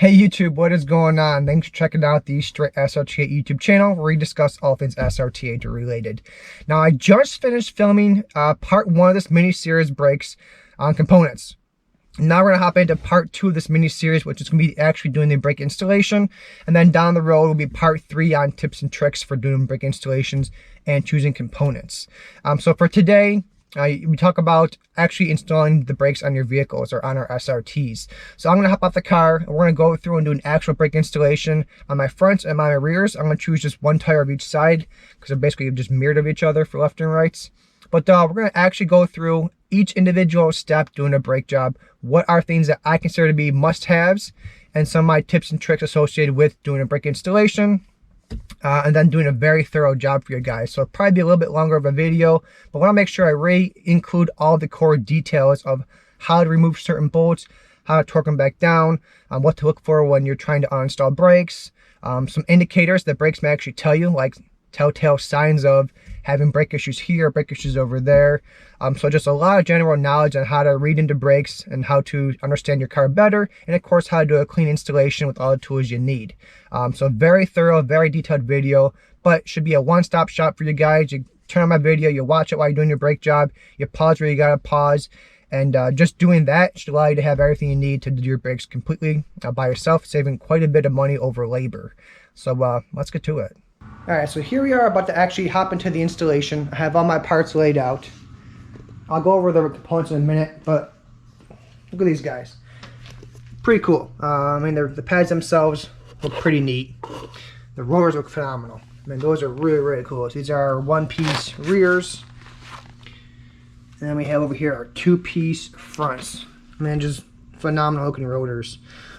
Hey YouTube, what is going on? Thanks for checking out the Straight SRT YouTube channel where we discuss all things SRT related. Now, I just finished filming part 1 of this mini-series breaks on components. Now we're going to hop into part 2 of this mini-series, which is going to be actually doing the brake installation. And then down the road will be part 3 on tips and tricks for doing brake installations and choosing components. So for today, we talk about actually installing the brakes on your vehicles or on our SRTs. So I'm going to hop out the car and we're going to go through and do an actual brake installation on my fronts and my rears. I'm going to choose just one tire of each side because they're basically just mirrored of each other for left and rights. But we're going to actually go through each individual step doing a brake job. What are things that I consider to be must-haves and some of my tips and tricks associated with doing a brake installation. And then doing a very thorough job for you guys. So it'll probably be a little bit longer of a video, but I want to make sure I really include all the core details of how to remove certain bolts, how to torque them back down, what to look for when you're trying to uninstall brakes, some indicators that brakes may actually tell you, like telltale signs of having brake issues here, brake issues over there. So just a lot of general knowledge on how to read into brakes and how to understand your car better, and of course how to do a clean installation with all the tools you need. So very thorough, very detailed video, but should be a one-stop shop for you guys. You turn on my video, you watch it while you're doing your brake job, you pause where you gotta pause, and just doing that should allow you to have everything you need to do your brakes completely by yourself, saving quite a bit of money over labor. So let's get to it. Alright, so here we are about to actually hop into the installation. I have all my parts laid out. I'll go over the components in a minute, but look at these guys. Pretty cool. I mean, the pads themselves look pretty neat. The rotors look phenomenal. I mean, those are really, really cool. So these are one-piece rears. And then we have over here our two-piece fronts. I mean, just phenomenal looking rotors.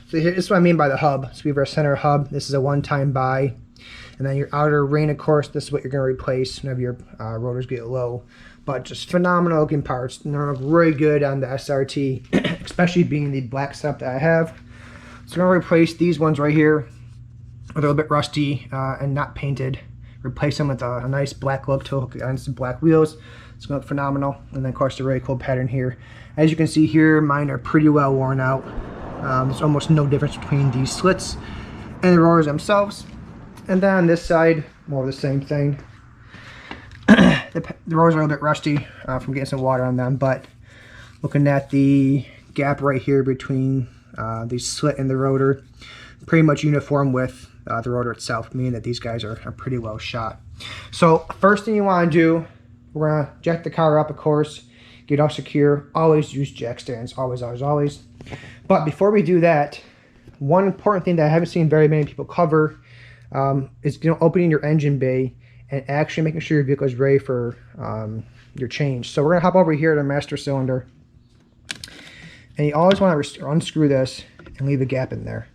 So here, this is what I mean by the hub. So we have our center hub. This is a one-time buy. And then your outer ring, of course, this is what you're going to replace whenever your rotors get low. But just phenomenal looking parts. And they look really good on the SRT, especially being the black setup that I have. So I'm going to replace these ones right here. They're a little bit rusty and not painted. Replace them with a nice black look to look on some black wheels. It's going to look phenomenal. And then, of course, the really cool pattern here. As you can see here, mine are pretty well worn out. There's almost no difference between these slits and the rotors themselves. And then on this side, more of the same thing. The rotors are a little bit rusty from getting some water on them, but looking at the gap right here between the slit and the rotor, pretty much uniform with the rotor itself, meaning that these guys are pretty well shot. So first thing you want to do, we're going to jack the car up, of course, get it all secure. Always use jack stands, always, always, always. But before we do that, one important thing that I haven't seen very many people cover is opening your engine bay and actually making sure your vehicle is ready for your change. So we're going to hop over here to the master cylinder. And you always want to unscrew this and leave a gap in there.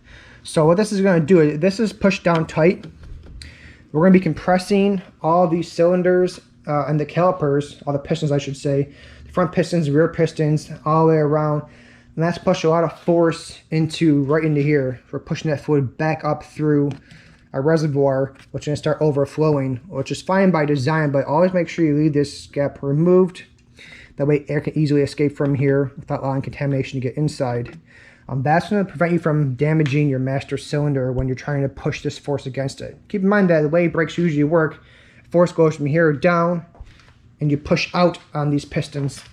So what this is going to do, this is pushed down tight. We're going to be compressing all these cylinders and the calipers, all the pistons I should say, the front pistons, rear pistons, all the way around. And that's pushed a lot of force right into here for pushing that fluid back up through a reservoir, which is going to start overflowing, which is fine by design, but always make sure you leave this gap removed. That way air can easily escape from here without allowing contamination to get inside. That's going to prevent you from damaging your master cylinder when you're trying to push this force against it. Keep in mind that the way brakes usually work, force goes from here down, and you push out on these pistons.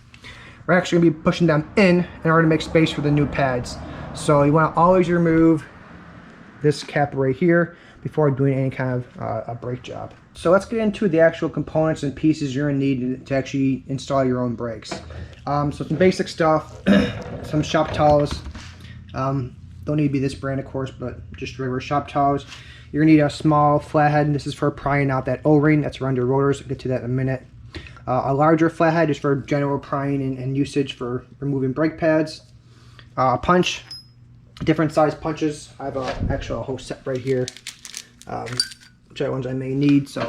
We're actually going to be pushing them in order to make space for the new pads. So you want to always remove this cap right here before doing any kind of a brake job. So let's get into the actual components and pieces you're going to need to actually install your own brakes. So some basic stuff, some shop towels. Don't need to be this brand, of course, but just regular shop towels. You're going to need a small flathead. This is for prying out that O-ring that's around your rotors. I'll get to that in a minute. A larger flathead is for general prying and usage for removing brake pads. Punch, different size punches. I have actually a whole set right here. Whichever ones I may need, so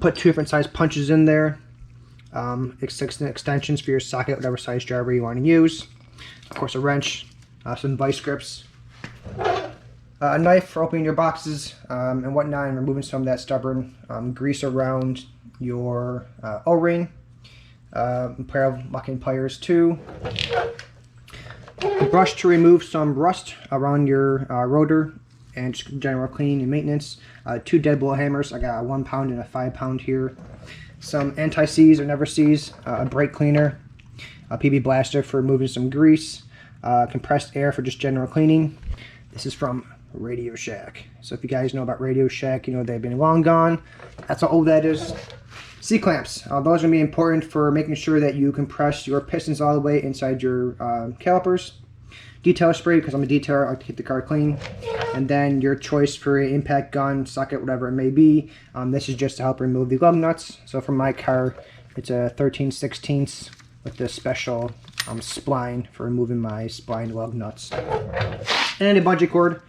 put 2 different size punches in there. Extensions for your socket, whatever size driver you want to use. Of course, a wrench, some vice grips, a knife for opening your boxes and whatnot, and removing some of that stubborn grease around your O-ring. A pair of locking pliers too. A brush to remove some rust around your rotor and just general cleaning and maintenance. 2 dead blow hammers. I got a 1 pound and a 5 pound here. Some anti-seize or never seize, a brake cleaner, a PB blaster for removing some grease, compressed air for just general cleaning. This is from Radio Shack. So if you guys know about Radio Shack, you know they've been long gone. That's how old that is. C-clamps. Those are going to be important for making sure that you compress your pistons all the way inside your calipers. Detail spray, because I'm a detailer, I like to keep the car clean. And then your choice for an impact gun, socket, whatever it may be. This is just to help remove the lug nuts. So for my car, it's a 13/16 with this special spline for removing my spline lug nuts. And a bungee cord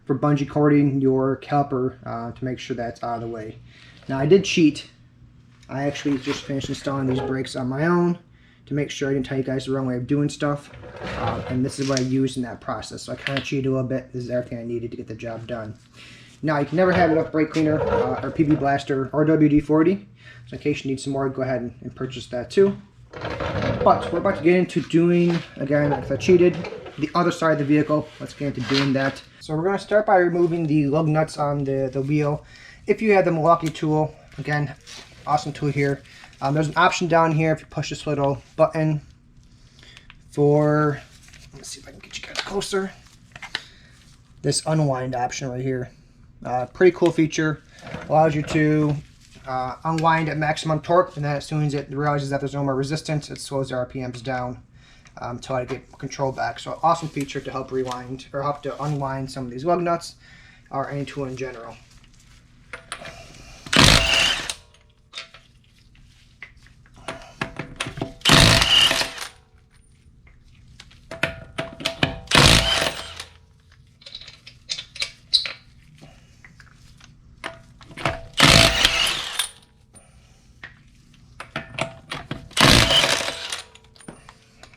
for bungee cording your caliper to make sure that's out of the way. Now I did cheat. I actually just finished installing these brakes on my own to make sure I didn't tell you guys the wrong way of doing stuff. And this is what I used in that process. So I kind of cheated a little bit. This is everything I needed to get the job done. Now, you can never have enough brake cleaner or PB blaster or WD-40. So in case you need some more, go ahead and purchase that too. But we're about to get into doing, again, if I cheated, the other side of the vehicle. Let's get into doing that. So we're going to start by removing the lug nuts on the wheel. If you have the Milwaukee tool, again, awesome tool here. There's an option down here if you push this little button for, let's see if I can get you guys closer, this unwind option right here. Pretty cool feature. Allows you to unwind at maximum torque, and then as soon as it realizes that there's no more resistance, it slows the RPMs down until I get control back. So awesome feature to help rewind or help to unwind some of these lug nuts or any tool in general.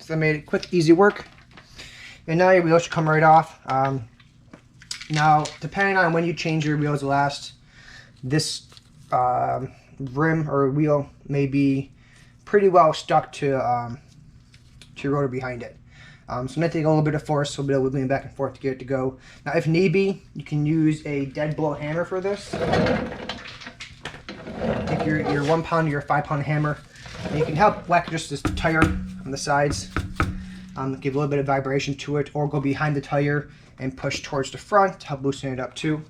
So I made it quick, easy work. And now your wheels should come right off. Now, depending on when you change your wheels last, this rim or wheel may be pretty well stuck to your rotor behind it. So I'm going to take a little bit of force, a little bit of wiggling back and forth to get it to go. Now, if need be, you can use a dead blow hammer for this. Take your 1 pound or your 5 pound hammer, and you can help whack just this tire on the sides, give a little bit of vibration to it, or go behind the tire and push towards the front to help loosen it up too.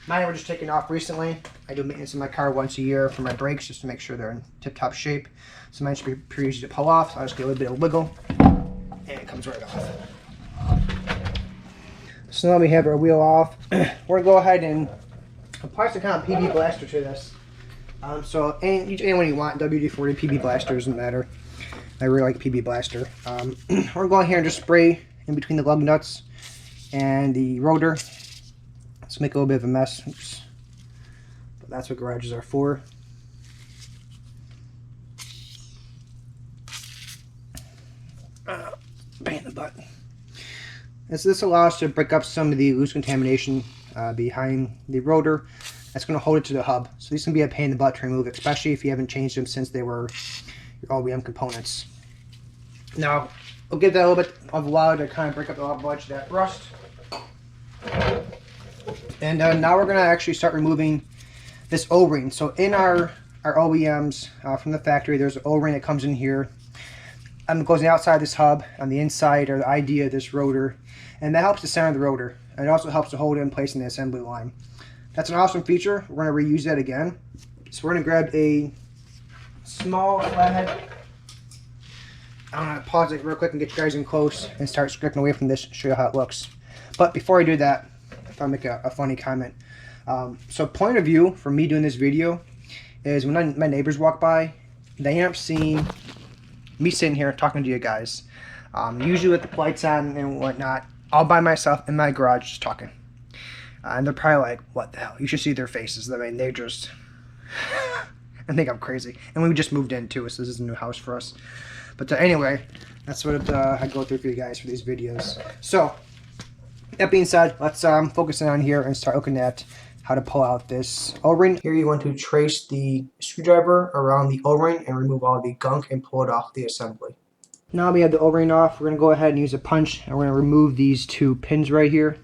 Mine were just taken off recently. I do maintenance in my car once a year for my brakes just to make sure they're in tip-top shape. So mine should be pretty easy to pull off. So I'll just get a little bit of wiggle and it comes right off. So now we have our wheel off. We're going to go ahead and apply some kind of PB blaster to this. So anyone you want, WD-40, PB blaster, doesn't matter. I really like PB blaster. We're going here and just spray in between the lug nuts and the rotor. Let's make a little bit of a mess. Oops. But that's what garages are for. Pain in the butt. And so this allows us to break up some of the loose contamination behind the rotor. That's going to hold it to the hub. So these can be a pain in the butt to remove, especially if you haven't changed them since they were your OEM components. Now, we'll give that a little bit of a while to kind of break up a bunch of that rust. And now we're going to actually start removing this O-ring. So in our OEMs from the factory, there's an O-ring that comes in here. It goes outside this hub, on the inside or the ID of this rotor. And that helps to center the rotor. And it also helps to hold it in place in the assembly line. That's an awesome feature. We're going to reuse that again. So we're going to grab a small flathead. I'm going to pause it real quick and get you guys in close and start stripping away from this and show you how it looks. But before I do that, if I make a funny comment. So point of view for me doing this video is when my neighbors walk by, they end up seeing me sitting here talking to you guys. Usually with the lights on and whatnot, all by myself in my garage just talking. And they're probably like, what the hell? You should see their faces. I mean, they're just... I think I'm crazy. And we just moved in too, so this is a new house for us. But anyway, that's what I go through for you guys for these videos. So, that being said, let's focus in on here and start looking at how to pull out this O-ring. Here you want to trace the screwdriver around the O-ring and remove all the gunk and pull it off the assembly. Now we have the O-ring off. We're going to go ahead and use a punch, and we're going to remove these 2 pins right here.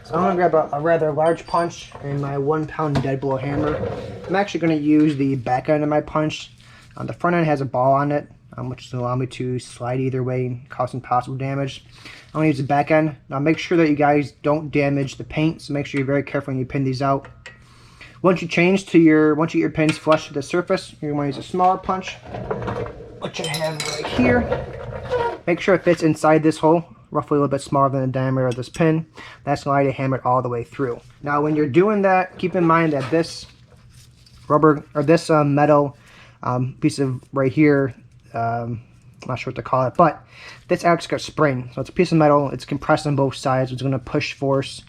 So I'm going to grab a rather large punch and my 1-pound dead blow hammer. I'm actually going to use the back end of my punch. The front end has a ball on it, which will allow me to slide either way and cause some possible damage. I'm going to use the back end. Now make sure that you guys don't damage the paint, so make sure you're very careful when you pin these out. Once you get your pins flush to the surface, you're going to use a smaller punch, which I have right here. Make sure it fits inside this hole, roughly a little bit smaller than the diameter of this pin. That's going to allow you to hammer it all the way through. Now when you're doing that, keep in mind that this rubber, or this metal piece of right here, I'm not sure what to call it, but this actually got a spring. So it's a piece of metal, it's compressed on both sides, it's going to push force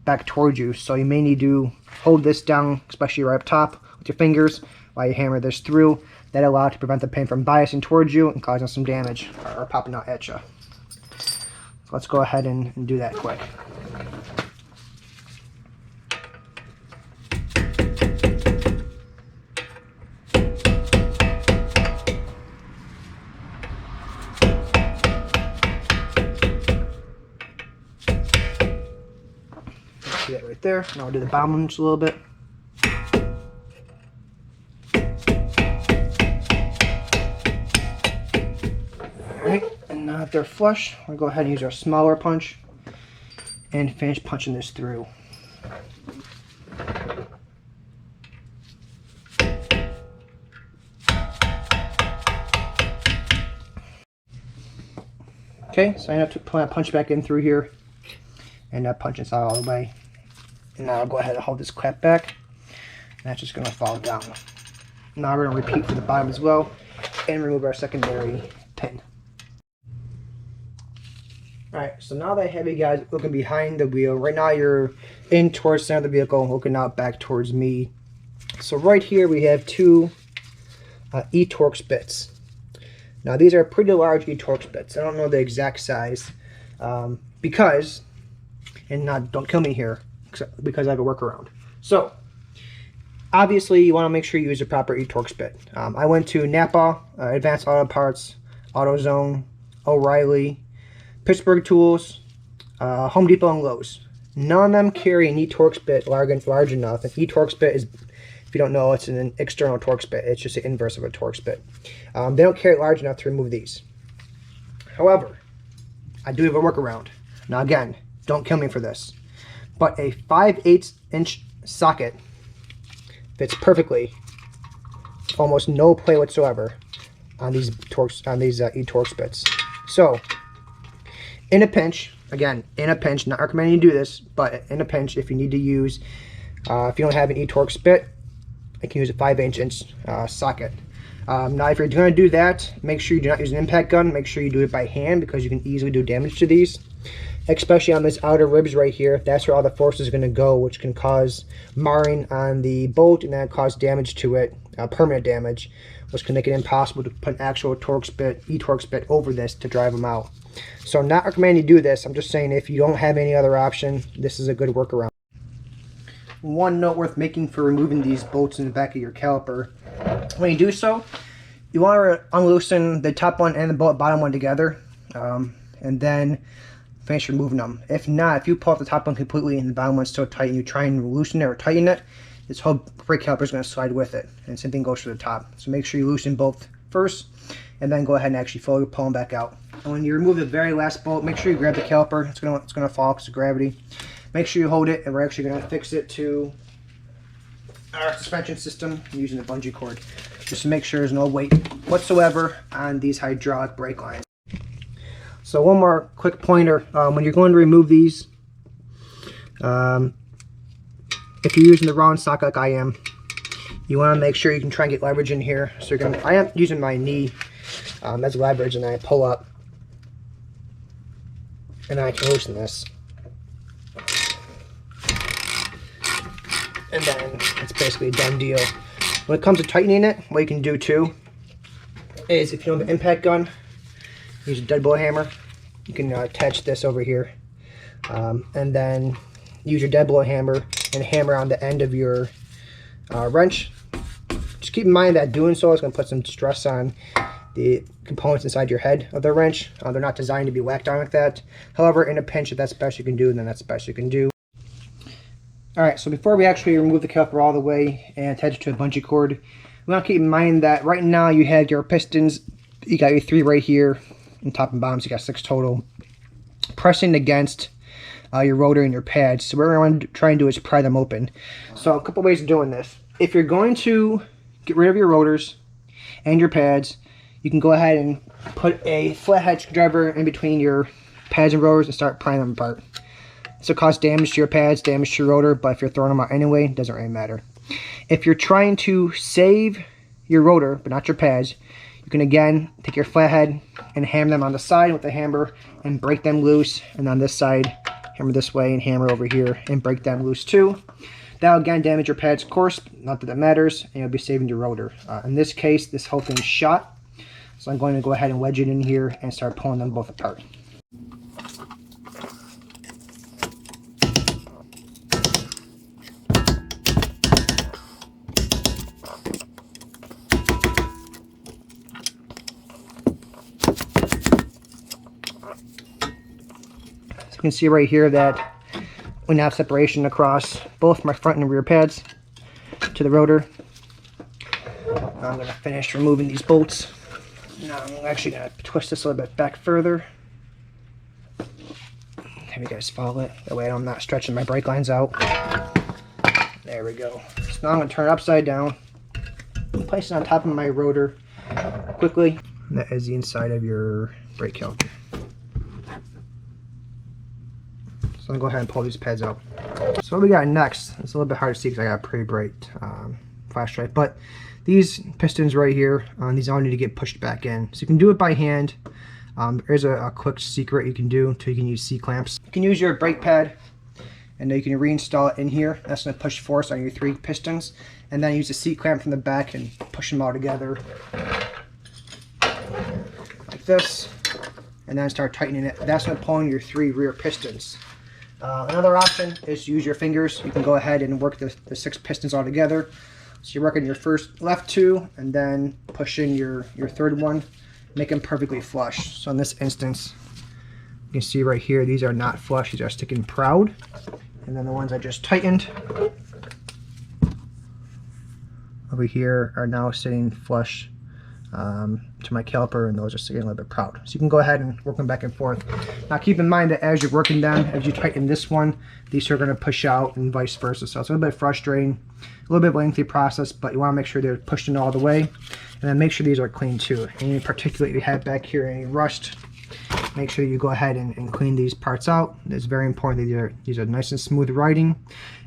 back towards you. So you may need to hold this down, especially right up top with your fingers while you hammer this through. That allows to prevent the pin from biasing towards you and causing some damage or popping out at you. So let's go ahead and do that quick. See that right there. Now we'll do the bottom one just a little bit. Alright, and now that they're flush, we'll go ahead and use our smaller punch and finish punching this through. Okay, so I have to put my punch back in through here and punch inside all the way. And now I'll go ahead and hold this clap back, and that's just going to fall down. Now we're going to repeat for the bottom as well and remove our secondary pin. Alright, so now that I have you guys looking behind the wheel, right now you're in towards the center of the vehicle, looking out back towards me. So right here we have 2 E-Torx bits. Now these are pretty large E-Torx bits. I don't know the exact size because, and don't kill me here, because I have a workaround. So obviously you want to make sure you use a proper E-Torx bit. I went to Napa, Advanced Auto Parts, AutoZone, O'Reilly, Pittsburgh Tools, Home Depot, and Lowe's. None of them carry an E-Torx bit large enough. An E-Torx bit is, if you don't know, it's an external Torx bit. It's just the inverse of a Torx bit. They don't carry it large enough to remove these. However, I do have a workaround. Now again, don't kill me for this, but a 5/8 inch socket fits perfectly, almost no play whatsoever on these E-Torx bits. So in a pinch, again, in a pinch, not recommending you do this, but in a pinch, if you need to use, if you don't have an E-Torx bit, you can use a 5/8 inch socket. Now if you're going to do that, make sure you do not use an impact gun. Make sure you do it by hand, because you can easily do damage to these, especially on this outer ribs right here. That's where all the force is going to go, which can cause marring on the bolt, and then cause damage to it, permanent damage, which can make it impossible to put an actual E-Torx bit over this to drive them out. So I'm not recommending you do this. I'm just saying if you don't have any other option, this is a good workaround. One note worth making for removing these bolts in the back of your caliper: when you do so, you want to unloosen the top one and the bottom one together, and then finish removing them. If not, if you pull out the top one completely and the bottom one's still tight and you try and loosen it or tighten it, this whole brake caliper is going to slide with it, and same thing goes for the top. So make sure you loosen both first, and then go ahead and actually pull them back out. And when you remove the very last bolt, make sure you grab the caliper. It's going to fall because of gravity. Make sure you hold it, and we're actually going to fix it to our suspension system using the bungee cord, just to make sure there's no weight whatsoever on these hydraulic brake lines. So one more quick pointer: when you're going to remove these, if you're using the wrong socket like I am, you want to make sure you can try and get leverage in here. So I am using my knee as leverage, and then I pull up, and then I can loosen this. And then it's basically a done deal. When it comes to tightening it, what you can do too is, if you don't have an impact gun, use a dead blow hammer. You can attach this over here, and then use your dead blow hammer and hammer on the end of your wrench. Just keep in mind that doing so is going to put some stress on the components inside your head of the wrench. They're not designed to be whacked on like that. However, in a pinch, if that's the best you can do, then that's the best you can do. Alright, so before we actually remove the caliper all the way and attach it to a bungee cord, we want to keep in mind that right now you have your pistons, you got your 3 right here, and top and bottom, so you got 6 total, pressing against your rotor and your pads. So what we're going to try and do is pry them open. So a couple ways of doing this. If you're going to get rid of your rotors and your pads, you can go ahead and put a flathead screwdriver in between your pads and rotors and start prying them apart. This will cause damage to your pads, damage to your rotor, but if you're throwing them out anyway, it doesn't really matter. If you're trying to save your rotor, but not your pads, you can again take your flathead and hammer them on the side with the hammer and break them loose, and on this side, hammer this way and hammer over here and break them loose too. That'll again damage your pads, of course, not that it matters, and you'll be saving your rotor. In this case, this whole thing's shot, so I'm going to go ahead and wedge it in here and start pulling them both apart. You can see right here that we now have separation across both my front and rear pads to the rotor. Now I'm going to finish removing these bolts. Now I'm actually going to twist this a little bit back further. Have you guys follow it? That way I'm not stretching my brake lines out. There we go. So now I'm going to turn it upside down and place it on top of my rotor quickly. And that is the inside of your brake caliper. So I'm going to go ahead and pull these pads out. So what we got next, it's a little bit hard to see because I got a pretty bright flashlight, but these pistons right here, these all need to get pushed back in. So you can do it by hand. There's a quick secret you can do, so you can use C-clamps. You can use your brake pad, and then you can reinstall it in here. That's going to push force on your 3 pistons, and then use a C-clamp from the back and push them all together like this, and then start tightening it. That's going to pull in your 3 rear pistons. Another option is to use your fingers. You can go ahead and work the 6 pistons all together. So you're working your first left 2 and then push in your third one, make them perfectly flush. So in this instance, you can see right here, these are not flush, these are sticking proud. And then the ones I just tightened over here are now sitting flush to my caliper, and those are sitting a little bit proud. So you can go ahead and work them back and forth. Now keep in mind that as you're working them, as you tighten this one, these are going to push out and vice versa. So it's a little bit frustrating, a little bit of a lengthy process, but you want to make sure they're pushed in all the way, and then make sure these are clean too. Any particulate you have back here, any rust, make sure you go ahead and clean these parts out. It's very important that these are nice and smooth riding,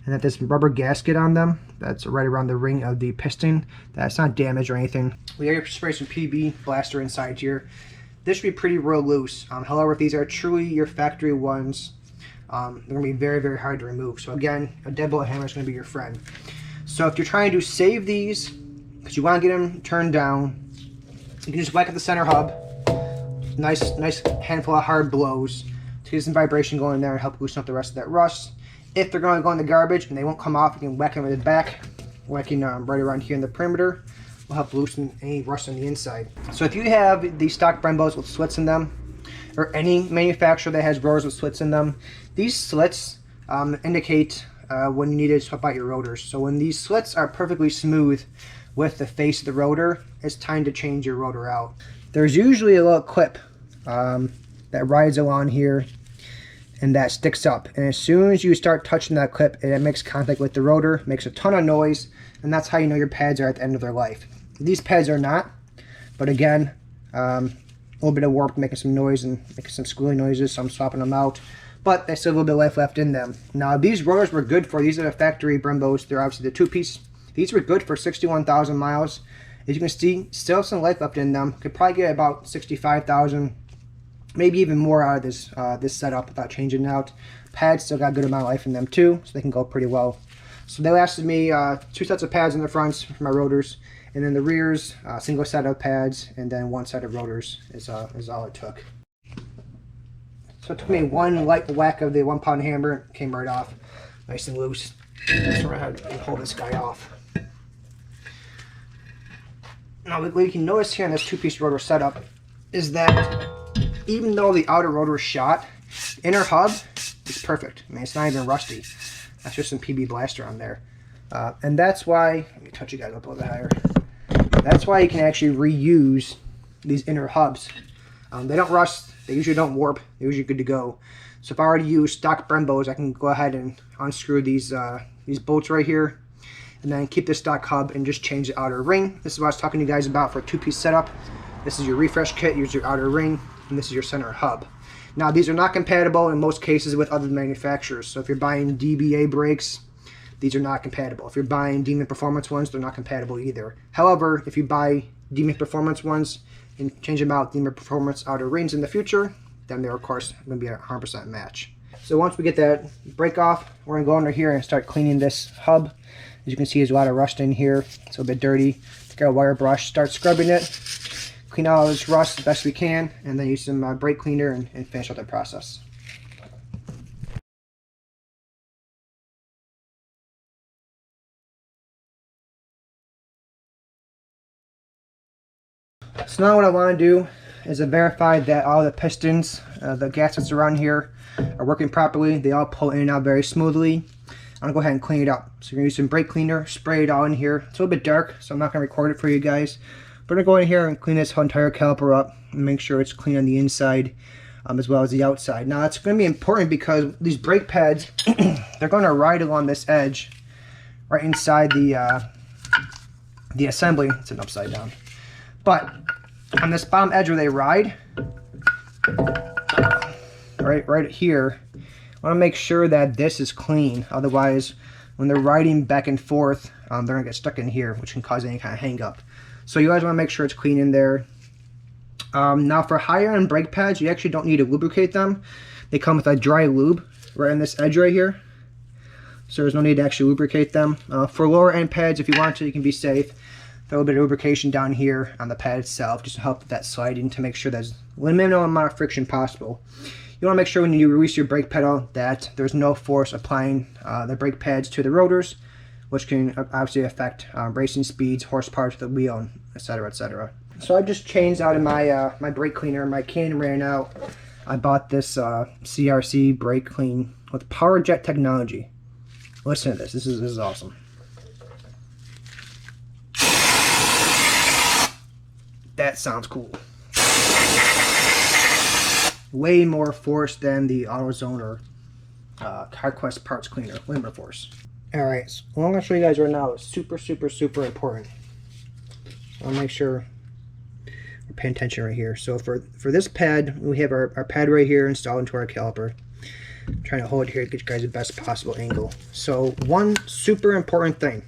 and that this rubber gasket on them that's right around the ring of the piston, that's not damaged or anything. We have spray some PB blaster inside here. This should be pretty real loose. However, if these are truly your factory ones, they're going to be very, very hard to remove. So again, a deadbolt hammer is going to be your friend. So if you're trying to save these, because you want to get them turned down, you can just whack at the center hub. Nice handful of hard blows to get some vibration going there and help loosen up the rest of that rust. If they're going to go in the garbage and they won't come off, you can whack them in the back, whacking right around here in the perimeter will help loosen any rust on the inside. So if you have the stock Brembos with slits in them, or any manufacturer that has rotors with slits in them, these slits indicate when you need to swap out your rotors. So when these slits are perfectly smooth with the face of the rotor, it's time to change your rotor out. There's usually a little clip that rides along here and that sticks up, and as soon as you start touching that clip and it makes contact with the rotor, makes a ton of noise, and that's how you know your pads are at the end of their life. These pads are not, but again, a little bit of warp making some noise and making some squealing noises, so I'm swapping them out, but they still have a little bit of life left in them. Now these rotors were good for, these are the factory Brembos, they're obviously the 2-piece. These were good for 61,000 miles. As you can see, still some life left in them. Could probably get about 65,000, maybe even more out of this this setup without changing it out. Pads still got a good amount of life in them too, so they can go pretty well. So they lasted me 2 sets of pads in the fronts for my rotors, and then the rears, single set of pads, and then 1 set of rotors is all it took. So it took me 1 light whack of the 1-pound hammer, came right off, nice and loose. So I had to pull this guy off. Now what you can notice here in this two-piece rotor setup is that even though the outer rotor is shot, the inner hub is perfect. I mean, it's not even rusty. That's just some PB blaster on there. And that's why, let me touch you guys up a little bit higher. That's why you can actually reuse these inner hubs. They don't rust, they usually don't warp, they're usually good to go. So if I already use stock Brembos, I can go ahead and unscrew these bolts right here, and then keep the stock hub and just change the outer ring. This is what I was talking to you guys about for a two-piece setup. This is your refresh kit, use your outer ring, and this is your center hub. Now these are not compatible in most cases with other manufacturers. So if you're buying DBA brakes, these are not compatible. If you're buying Demon Performance ones, they're not compatible either. However, if you buy Demon Performance ones and change them out Demon Performance outer rings in the future, then they're of course going to be a 100% match. So once we get that brake off, we're going to go under here and start cleaning this hub. As you can see, there's a lot of rust in here. It's a bit dirty. Take our wire brush, start scrubbing it, clean out all this rust the best we can, and then use some brake cleaner and finish out the process. So now what I want to do is to verify that all the pistons, the gaskets around here are working properly. They all pull in and out very smoothly. I'm going to go ahead and clean it up. So we're going to use some brake cleaner, spray it all in here. It's a little bit dark, so I'm not going to record it for you guys. But I'm going to go in here and clean this whole entire caliper up and make sure it's clean on the inside as well as the outside. Now it's going to be important because these brake pads, they're going to ride along this edge right inside the assembly. It's an upside down. But on this bottom edge where they ride, right here, I want to make sure that this is clean. Otherwise, when they're riding back and forth, they're going to get stuck in here, which can cause any kind of hang up. So you guys want to make sure it's clean in there. Now for higher end brake pads, you actually don't need to lubricate them. They come with a dry lube right on this edge right here. So there's no need to actually lubricate them. For lower end pads, if you want to, you can be safe. Throw a little bit of lubrication down here on the pad itself just to help with that sliding, to make sure there's the minimum amount of friction possible. You want to make sure when you release your brake pedal that there's no force applying the brake pads to the rotors, which can obviously affect racing speeds, horsepower to the wheel, etc., etc. So I just changed out of my my brake cleaner. My can ran out. I bought this CRC brake clean with power jet technology. Listen to this. This is awesome. That sounds cool. Way more force than the AutoZone or CarQuest parts cleaner. Way more force. Alright, so what I'm going to show you guys right now is super important. I'll make sure we're paying attention right here. So for this pad, we have our pad right here installed into our caliper. I'm trying to hold it here to get you guys the best possible angle. So one super important thing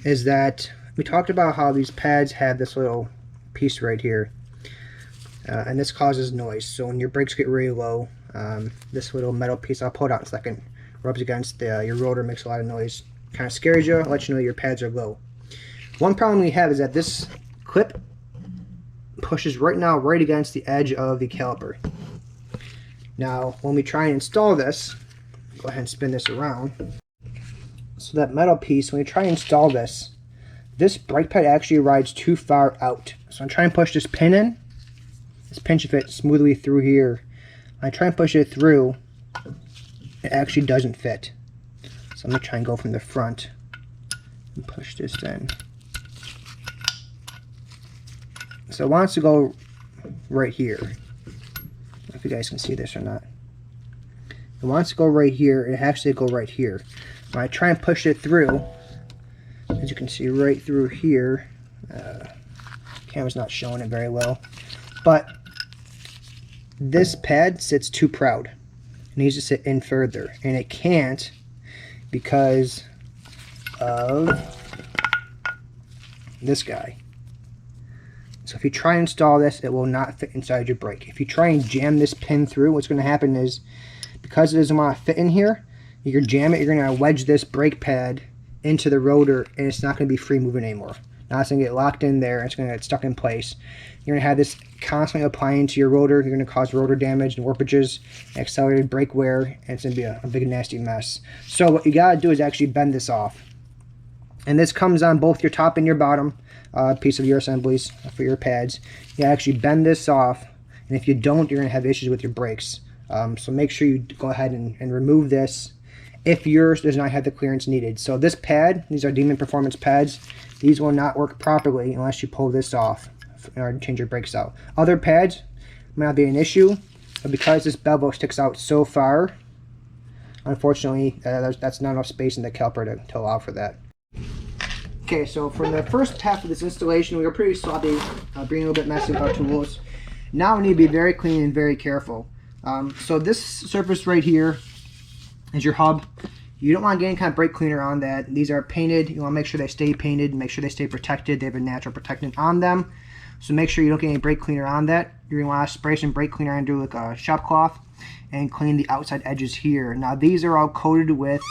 is that we talked about how these pads have this little piece right here, and this causes noise. So when your brakes get really low, this little metal piece, I'll pull it out in a second, rubs against your rotor, makes a lot of noise, kind of scares you, lets you know your pads are low. One problem we have is that this clip pushes right against the edge of the caliper. Now when we try and install this, go ahead and spin this around. So that metal piece, when we try and install this brake pad actually rides too far out. So I'm trying to push this pin in. This pin should fit smoothly through here. I try and push it through. It actually doesn't fit. So I'm going to try and go from the front and push this in. So it wants to go right here. I don't know if you guys can see this or not. It wants to go right here. It has to go right here. When I try and push it through, as you can see right through here, camera's not showing it very well, but this pad sits too proud. It needs to sit in further, and it can't because of this guy. So if you try and install this, it will not fit inside your brake. If you try and jam this pin through, what's going to happen is, because it doesn't want to fit in here, you're going to jam it, you're going to wedge this brake pad into the rotor, and it's not going to be free moving anymore. Now it's going to get locked in there, and it's going to get stuck in place. You're going to have this constantly applying to your rotor. You're going to cause rotor damage and warpages, accelerated brake wear, and it's going to be a big nasty mess. So what you got to do is actually bend this off. And this comes on both your top and your bottom. piece of your assemblies for your pads. You actually bend this off, and if you don't, you're going to have issues with your brakes. So make sure you go ahead and remove this if yours does not have the clearance needed. So this pad, these are Demon Performance pads, these will not work properly unless you pull this off in order to change your brakes out. Other pads might not be an issue, but because this bevel sticks out so far, unfortunately, that's not enough space in the caliper to allow for that. Okay, so for the first half of this installation, we were pretty sloppy, being a little bit messy with our tools. Now we need to be very clean and very careful. So this surface right here is your hub. You don't want to get any kind of brake cleaner on that. These are painted. You want to make sure they stay painted, make sure they stay protected. They have a natural protectant on them. So make sure you don't get any brake cleaner on that. You're going to want to spray some brake cleaner and do like a shop cloth and clean the outside edges here. Now these are all coated with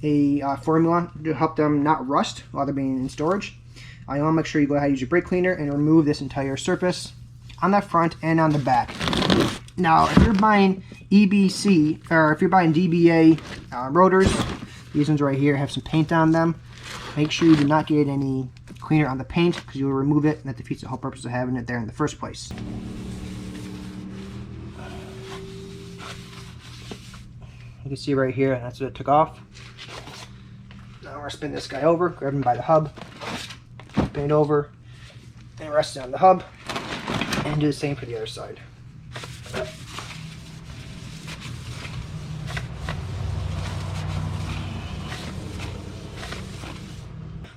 a formula to help them not rust while they're being in storage. You want to make sure you go ahead and use your brake cleaner and remove this entire surface on the front and on the back. Now if you're buying EBC, or if you're buying DBA rotors, these ones right here have some paint on them. Make sure you do not get any cleaner on the paint, because you will remove it and that defeats the whole purpose of having it there in the first place. You can see right here, that's what it took off. Now we're going to spin this guy over, grab him by the hub, spin it over, and rest it on the hub, and do the same for the other side.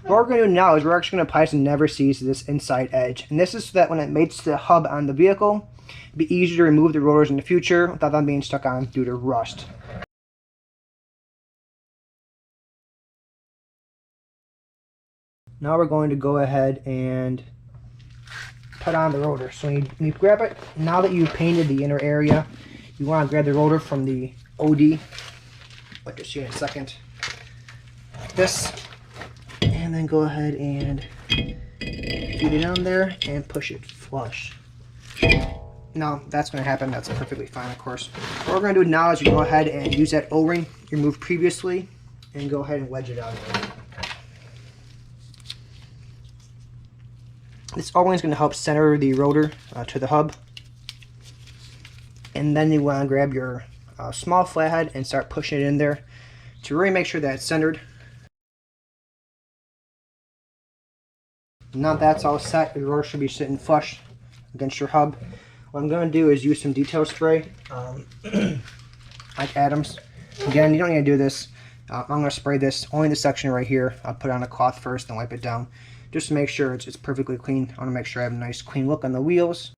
What we're going to do now is we're actually going to apply some never sees to this inside edge. And this is so that when it mates the hub on the vehicle, it'll be easier to remove the rotors in the future without them being stuck on due to rust. Now we're going to go ahead and put on the rotor. So when you grab it, now that you've painted the inner area, you want to grab the rotor from the OD, like you'll see in a second, like this, and then go ahead and feed it on there and push it flush. Now that's going to happen, that's perfectly fine of course. What we're going to do now is you go ahead and use that O-ring you removed previously and go ahead and wedge it on there. This O-ring is going to help center the rotor to the hub. And then you want to grab your small flathead and start pushing it in there to really make sure that it's centered. Now that's all set, your rotor should be sitting flush against your hub. What I'm going to do is use some detail spray, like Adams. Again, you don't need to do this. I'm going to spray this only this section right here. I'll put on a cloth first and wipe it down, just to make sure it's perfectly clean. I want to make sure I have a nice clean look on the wheels.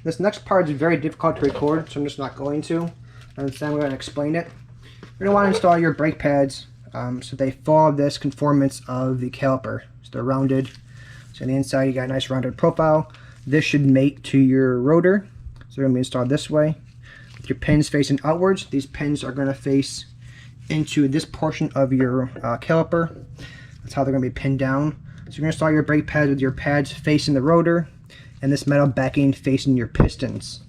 This next part is very difficult to record, so I'm just not going to. And instead I'm going to explain it. You're going to want to install your brake pads so they follow this conformance of the caliper. So they're rounded. So on the inside you got a nice rounded profile. This should mate to your rotor. So they're going to be installed this way. With your pins facing outwards, these pins are going to face into this portion of your caliper. That's how they're going to be pinned down. So you're going to install your brake pads with your pads facing the rotor and this metal backing facing your pistons.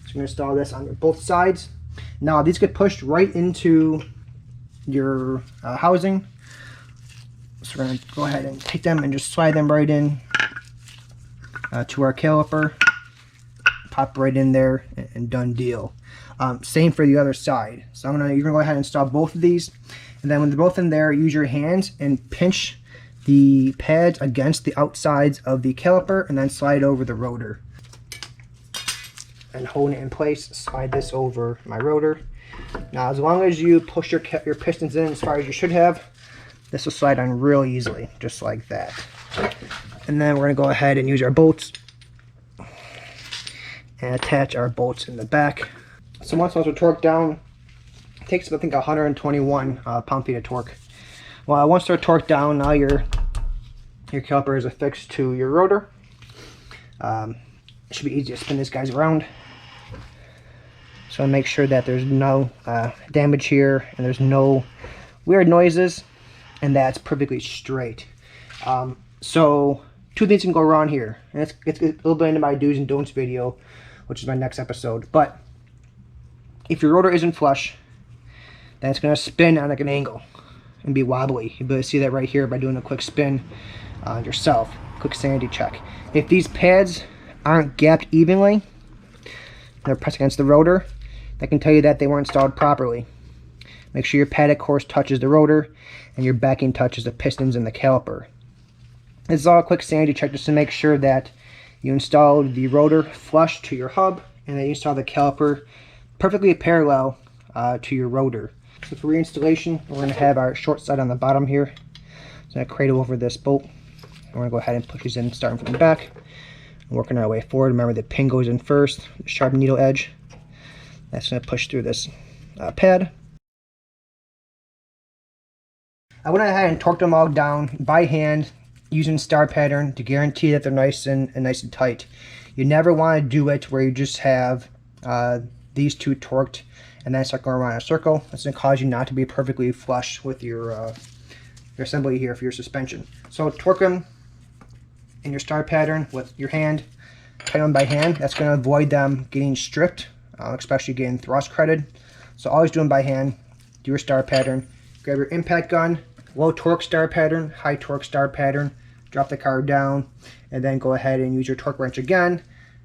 So you're going to install this on both sides. Now these get pushed right into your housing. So we're going to go ahead and take them and just slide them right in to our caliper. Pop right in there and done deal. Same for the other side. So you're gonna go ahead and install both of these, and then when they're both in there, use your hands and pinch the pads against the outsides of the caliper, and then slide over the rotor. And hold it in place. Slide this over my rotor. Now, as long as you push your pistons in as far as you should have, this will slide on real easily, just like that. And then we're gonna go ahead and use our bolts and attach our bolts in the back. So once those are torqued down, it takes I think 121 pound-feet of torque. Well, once they're torqued down, now your caliper is affixed to your rotor. It should be easy to spin these guys around. So make sure that there's no damage here and there's no weird noises, and that's perfectly straight. So two things can go wrong here, and it's a little bit into my do's and don'ts video, which is my next episode. But if your rotor isn't flush, then it's going to spin on like an angle. and be wobbly. You'll be able to see that right here by doing a quick spin yourself. Quick sanity check. If these pads aren't gapped evenly, they're pressed against the rotor, that can tell you that they weren't installed properly. Make sure your paddock course touches the rotor and your backing touches the pistons and the caliper. This is all a quick sanity check just to make sure that you installed the rotor flush to your hub and that you installed the caliper perfectly parallel to your rotor. So for reinstallation, we're going to have our short side on the bottom here. So I'm going to cradle over this bolt. We're going to go ahead and push these in starting from the back and working our way forward. Remember, the pin goes in first, the sharp needle edge. That's going to push through this pad. I went ahead and torqued them all down by hand using star pattern to guarantee that they're nice and tight. You never want to do it where you just have these two torqued and then start going around in a circle. That's going to cause you not to be perfectly flush with your assembly here for your suspension. So torque them in your star pattern with your hand, tighten them by hand. That's going to avoid them getting stripped, especially getting thrust credit. So always do them by hand. Do your star pattern. Grab your impact gun, low torque star pattern, high torque star pattern, drop the car down, and then go ahead and use your torque wrench again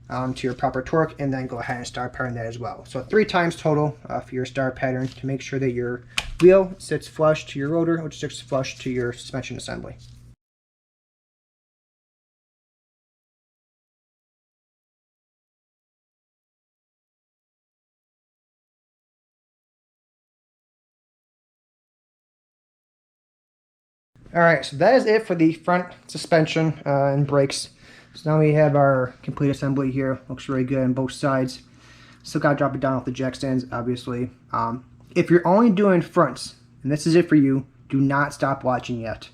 to your proper torque, and then go ahead and star pattern that as well. So 3 times total for your star pattern to make sure that your wheel sits flush to your rotor, which sits flush to your suspension assembly. Alright, so that is it for the front suspension and brakes. So now we have our complete assembly here. Looks really good on both sides. Still got to drop it down off the jack stands, obviously. If you're only doing fronts, and this is it for you, do not stop watching yet.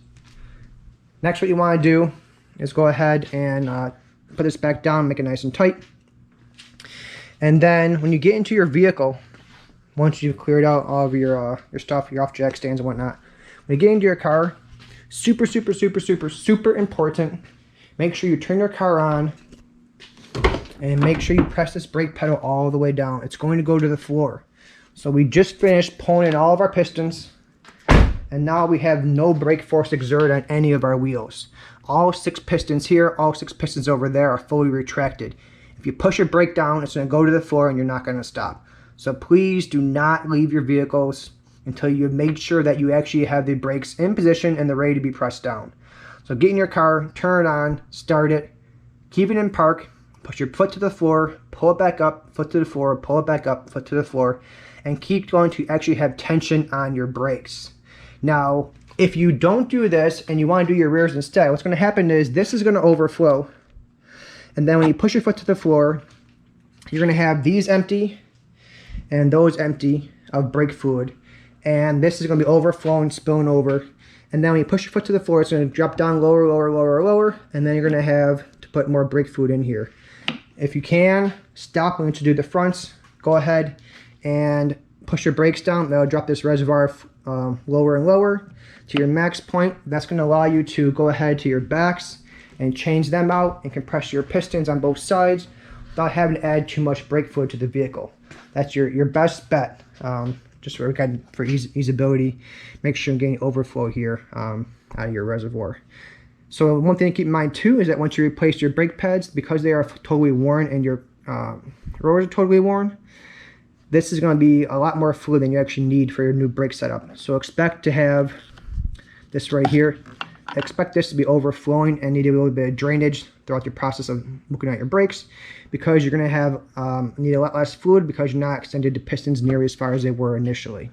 Next, what you want to do is go ahead and put this back down, make it nice and tight. And then when you get into your vehicle, once you've cleared out all of your stuff, your off jack stands and whatnot, when you get into your car, super important, make sure you turn your car on and make sure you press this brake pedal all the way down. It's going to go to the floor. So we just finished pulling in all of our pistons, and now we have no brake force exerted on any of our wheels. All 6 pistons here, all 6 pistons over there are fully retracted. If you push your brake down, it's going to go to the floor and you're not going to stop. So please do not leave your vehicles until you've made sure that you actually have the brakes in position and they're ready to be pressed down. So get in your car, turn it on, start it, keep it in park, push your foot to the floor, pull it back up, foot to the floor, pull it back up, foot to the floor, and keep going to actually have tension on your brakes. Now, if you don't do this and you want to do your rears instead, what's going to happen is this is going to overflow. And then when you push your foot to the floor, you're going to have these empty and those empty of brake fluid. And this is going to be overflowing, spilling over. And then when you push your foot to the floor, it's going to drop down lower, and then you're going to have to put more brake fluid in here. If you can, stop when you do the fronts. Go ahead and push your brakes down. That'll drop this reservoir lower and lower to your max point. That's going to allow you to go ahead to your backs and change them out and compress your pistons on both sides without having to add too much brake fluid to the vehicle. That's your best bet. Just for easeability, make sure you're getting overflow here out of your reservoir. So one thing to keep in mind too is that once you replace your brake pads, because they are totally worn and your rotors are totally worn, this is going to be a lot more fluid than you actually need for your new brake setup. So expect to have this right here. Expect this to be overflowing and need a little bit of drainage throughout the process of looking at your brakes, because you're going to have need a lot less fluid because you're not extended the pistons nearly as far as they were initially.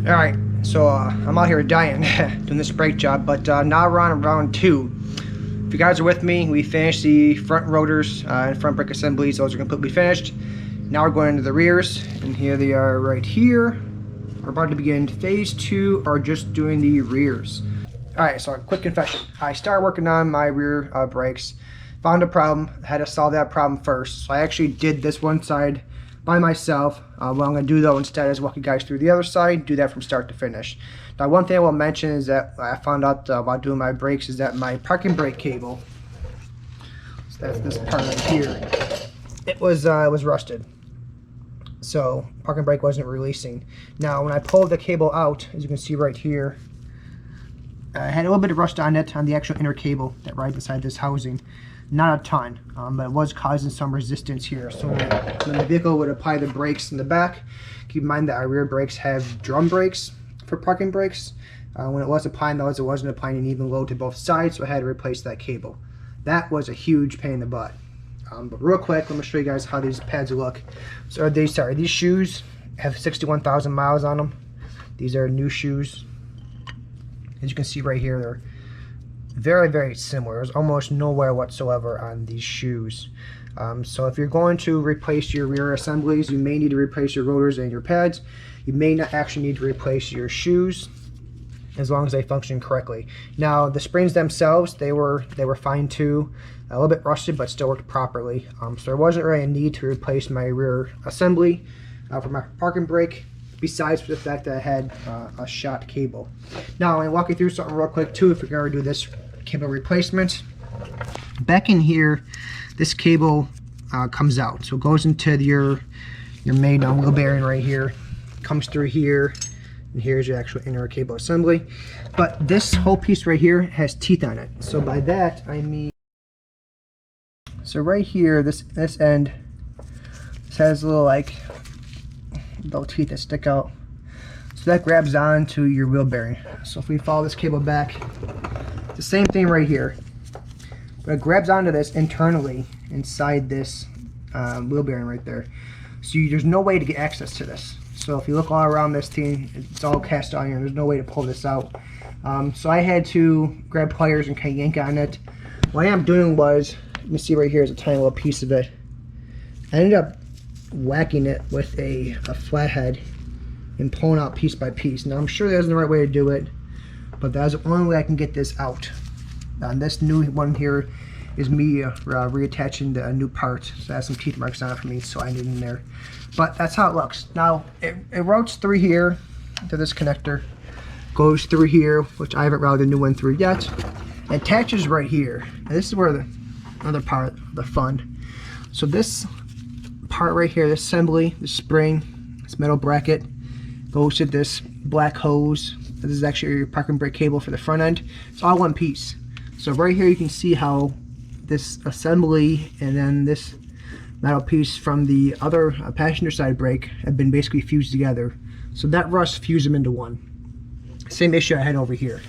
All right, so I'm out here dying doing this brake job, but now we're on round 2. If you guys are with me, we finished the front rotors and front brake assemblies. Those are completely finished. Now we're going into the rears, and here they are right here. We're about to begin phase 2, or just doing the rears. Alright, so a quick confession. I started working on my rear brakes, found a problem, had to solve that problem first. So I actually did this one side by myself. What I'm going to do though instead is walk you guys through the other side, do that from start to finish. Now one thing I will mention is that I found out while doing my brakes is that my parking brake cable, so that's this part right here, it was rusted. So parking brake wasn't releasing. Now when I pulled the cable out, as you can see right here, had a little bit of rust on it, on the actual inner cable that rides inside this housing. Not a ton, but it was causing some resistance here. So when the vehicle would apply the brakes in the back, keep in mind that our rear brakes have drum brakes for parking brakes. When it was applying those, it wasn't applying an even load to both sides, so I had to replace that cable. That was a huge pain in the butt. But real quick, let me show you guys how these pads look. So these shoes have 61,000 miles on them. These are new shoes. As you can see right here, they're very, very similar. There's almost no wear whatsoever on these shoes. So if you're going to replace your rear assemblies, you may need to replace your rotors and your pads. You may not actually need to replace your shoes, as long as they function correctly. Now the springs themselves, they were fine too, a little bit rusted, but still worked properly. So there wasn't really a need to replace my rear assembly for my parking brake, besides the fact that I had a shot cable. Now I'm going to walk you through something real quick too if you're going to do this cable replacement. Back in here, this cable comes out, so it goes into your main wheel bearing right here, comes through here, and here's your actual inner cable assembly. But this whole piece right here has teeth on it. So by that I mean, so right here, this end, this has little teeth that stick out. So that grabs onto your wheel bearing. So if we follow this cable back, it's the same thing right here. But it grabs onto this internally inside this wheel bearing right there. So there's no way to get access to this. So if you look all around this thing, it's all cast iron. There's no way to pull this out. So I had to grab pliers and kind of yank on it. What I am doing was, you can see right here is a tiny little piece of it. I ended up whacking it with a flathead and pulling out piece by piece. Now I'm sure that's the right way to do it, but that's the only way I can get this out. This new one here is me reattaching the new part. So it has some teeth marks on it for me, so I need it in there. But that's how it looks. Now it routes through here to this connector, goes through here, which I haven't routed the new one through yet, and attaches right here. And this is where the other part, the fun. So this part right here, this assembly, this spring, this metal bracket, goes to this black hose. This is actually your parking brake cable for the front end. It's all one piece. So right here you can see how this assembly and then this metal piece from the other passenger side brake have been basically fused together. So that rust fused them into one. Same issue I had over here.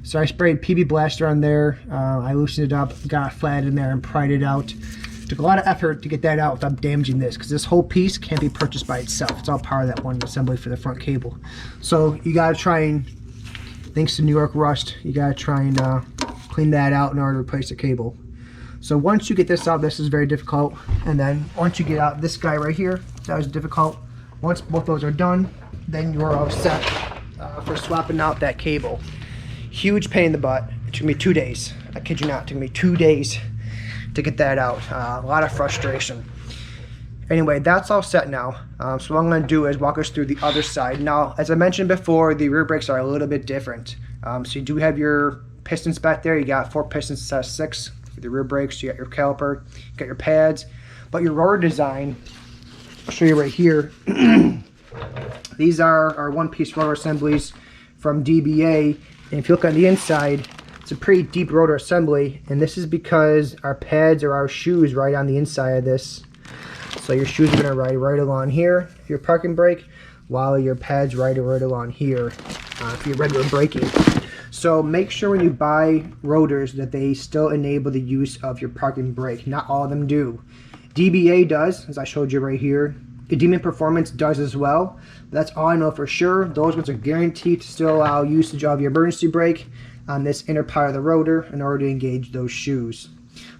So I sprayed PB Blaster on there. I loosened it up, got it flat in there and pried it out. Took a lot of effort to get that out without damaging this, because this whole piece can't be purchased by itself. It's all part of that one assembly for the front cable. So you gotta try and, thanks to New York rust, you gotta try and clean that out in order to replace the cable. So once you get this out, this is very difficult. And then once you get out this guy right here, that was difficult. Once both those are done, then you're all set for swapping out that cable. Huge pain in the butt. It took me 2 days. I kid you not, it took me 2 days to get that out. A lot of frustration. Anyway, that's all set now. So what I'm going to do is walk us through the other side. Now, as I mentioned before, the rear brakes are a little bit different. So you do have your pistons back there. You got 4 pistons instead of 6 for the rear brakes. You got your caliper, you got your pads. But your rotor design, I'll show you right here. These are our one-piece rotor assemblies from DBA. And if you look on the inside, it's a pretty deep rotor assembly, and this is because our pads or our shoes ride on the inside of this. So your shoes are going to ride right along here for your parking brake, while your pads ride right along here for your regular braking. So make sure when you buy rotors that they still enable the use of your parking brake. Not all of them do. DBA does, as I showed you right here. Demon Performance does as well. That's all I know for sure. Those ones are guaranteed to still allow usage of your emergency brake on this inner part of the rotor in order to engage those shoes.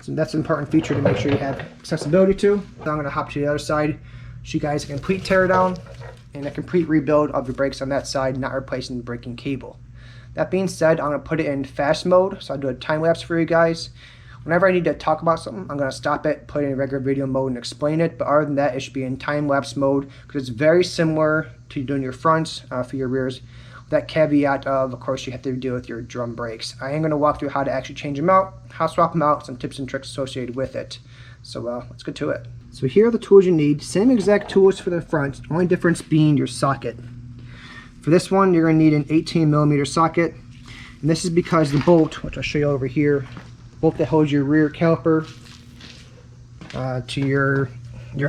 So that's an important feature to make sure you have accessibility to. Now I'm going to hop to the other side, show you guys a complete teardown and a complete rebuild of your brakes on that side, not replacing the braking cable. That being said, I'm going to put it in fast mode, so I'll do a time lapse for you guys. Whenever I need to talk about something, I'm going to stop it, put it in regular video mode and explain it. But other than that, it should be in time-lapse mode because it's very similar to doing your fronts for your rears. That caveat of course, you have to deal with your drum brakes. I am going to walk through how to actually change them out, how to swap them out, some tips and tricks associated with it. So let's get to it. So here are the tools you need. Same exact tools for the front, only difference being your socket. For this one, you're going to need an 18mm socket. And this is because the bolt, which I'll show you over here, bolt that holds your rear caliper to your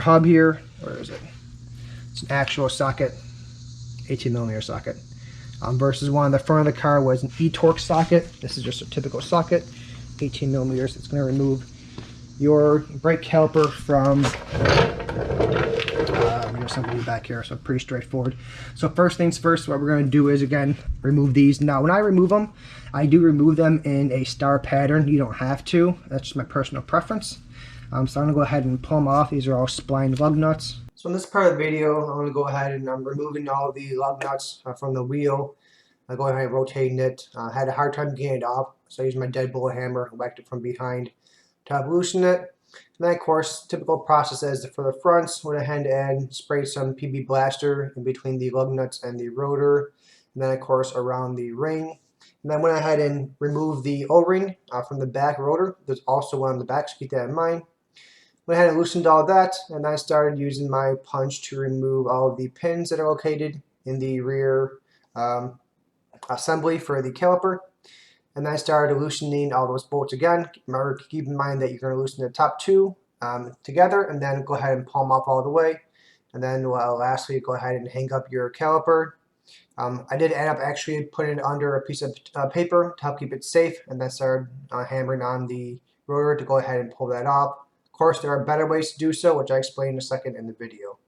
hub here. Where is it? It's an actual socket, 18mm socket, versus one on the front of the car was an e-torque socket. This is just a typical socket, 18mm. It's going to remove your brake caliper from something back here, so pretty straightforward. So first things first, what we're going to do is, again, remove these. Now when I remove them, I do remove them in a star pattern. You don't have to. That's just my personal preference. So I'm going to go ahead and pull them off. These are all splined lug nuts. So in this part of the video, I'm going to go ahead and I'm removing all the lug nuts from the wheel. I go ahead and rotating it. I had a hard time getting it off, so I used my deadbolt hammer, whacked it from behind to help loosen it. And then, of course, typical process is for the fronts, went ahead and sprayed some PB Blaster in between the lug nuts and the rotor. And then, of course, around the ring. And then went ahead and removed the O-ring from the back rotor. There's also one on the back, so keep that in mind. Went ahead and loosened all that, and then I started using my punch to remove all of the pins that are located in the rear assembly for the caliper. And then I started loosening all those bolts again. Remember to keep in mind that you're going to loosen the top two together, and then go ahead and pull them off all the way. And then lastly, go ahead and hang up your caliper. I did end up actually putting it under a piece of paper to help keep it safe, and then started hammering on the rotor to go ahead and pull that off. Of course, there are better ways to do so, which I explain in a second in the video.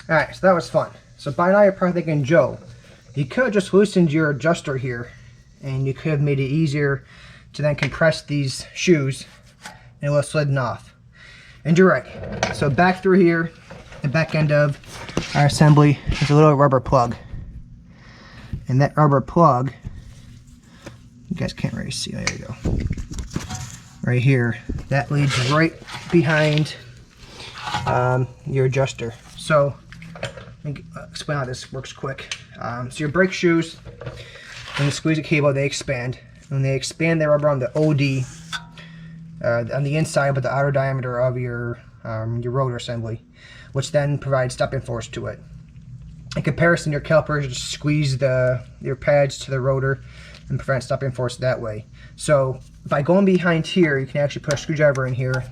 Alright, so that was fun. So by now you're probably thinking, Joe, you could have just loosened your adjuster here, and you could have made it easier to then compress these shoes, and it would have slidden off. And you're right. So back through here, the back end of our assembly is a little rubber plug. And that rubber plug, you guys can't really see, there you go. Right here, that leads right behind your adjuster. So let me explain how this works quick. So your brake shoes, when you squeeze a cable, they expand. When they expand, they rubber on the OD on the inside, but the outer diameter of your rotor assembly, which then provides stepping force to it. In comparison, your calipers just squeeze your pads to the rotor and prevent stepping force that way. So by going behind here, you can actually put a screwdriver in here.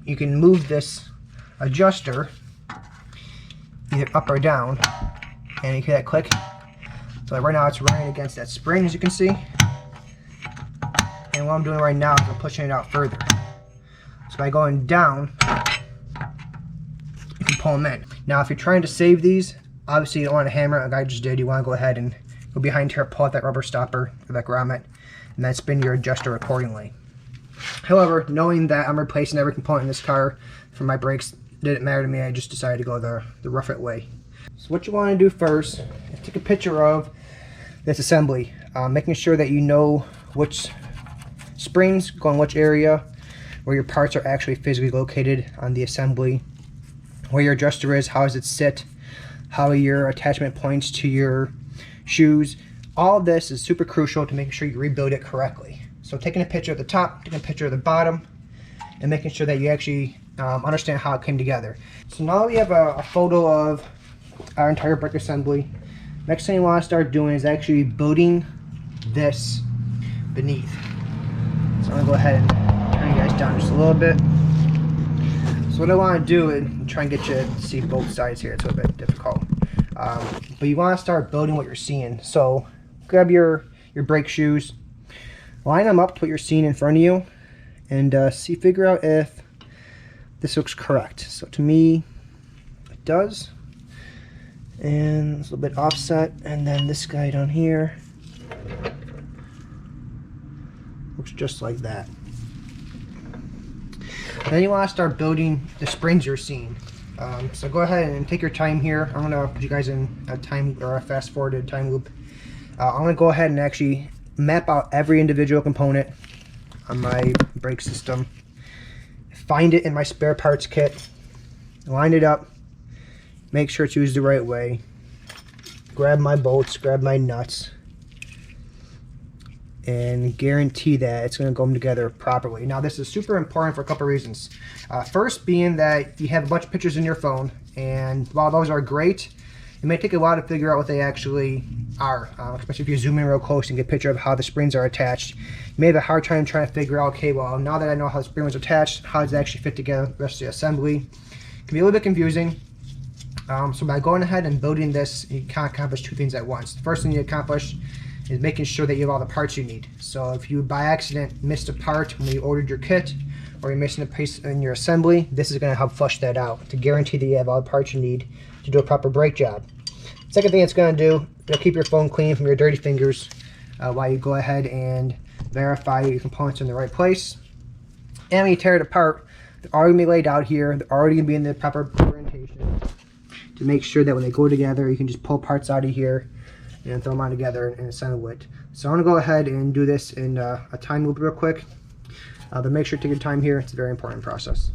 You can move this adjuster either up or down, and you hear that click. So like right now it's running against that spring, as you can see. And what I'm doing right now is I'm pushing it out further. So by going down, you can pull them in. Now if you're trying to save these, obviously you don't want to hammer it like I just did. You want to go ahead and go behind here, pull out that rubber stopper or that grommet, and then spin your adjuster accordingly. However, knowing that I'm replacing every component in this car for my brakes didn't matter to me, I just decided to go the rough it way. So what you want to do first is take a picture of this assembly, making sure that you know which springs go in which area, where your parts are actually physically located on the assembly, where your adjuster is, how does it sit, how your attachment points to your shoes. All of this is super crucial to making sure you rebuild it correctly. So taking a picture of the top, taking a picture of the bottom, and making sure that you actually understand how it came together. So now we have a photo of our entire brake assembly. Next thing you want to start doing is actually building this beneath. So I'm going to go ahead and turn you guys down just a little bit. So what I want to do is try and get you to see both sides here. It's a little bit difficult. But you want to start building what you're seeing. So grab your brake shoes, line them up to what you're seeing in front of you, and figure out if this looks correct. So to me, it does. And it's a little bit offset, and then this guy down here looks just like that. Then you want to start building the springs you're seeing. So go ahead and take your time here. I'm going to put you guys in a time or a fast forwarded time loop. I'm going to go ahead and actually map out every individual component on my brake system, find it in my spare parts kit, line it up, make sure it's used the right way, grab my bolts, grab my nuts, and guarantee that it's going to go together properly. Now this is super important for a couple reasons. First being that you have a bunch of pictures in your phone, and while those are great, It may take a while to figure out what they actually are, especially if you zoom in real close and get a picture of how the springs are attached. You may have a hard time trying to figure out, okay, well, now that I know how the spring was attached, how does it actually fit together the rest of the assembly? It can be a little bit confusing. So by going ahead and building this, you can accomplish two things at once. The first thing you accomplish is making sure that you have all the parts you need. So if you by accident missed a part when you ordered your kit, or you're missing a piece in your assembly, this is going to help flush that out to guarantee that you have all the parts you need to do a proper brake job. Second thing it's going to do, it'll keep your phone clean from your dirty fingers while you go ahead and verify your components are in the right place. And when you tear it apart, they're already going to be laid out here. They're already going to be in the proper orientation to make sure that when they go together, you can just pull parts out of here and throw them on together and assemble it. So I'm going to go ahead and do this in a time loop real quick. But make sure to take your time here. It's a very important process.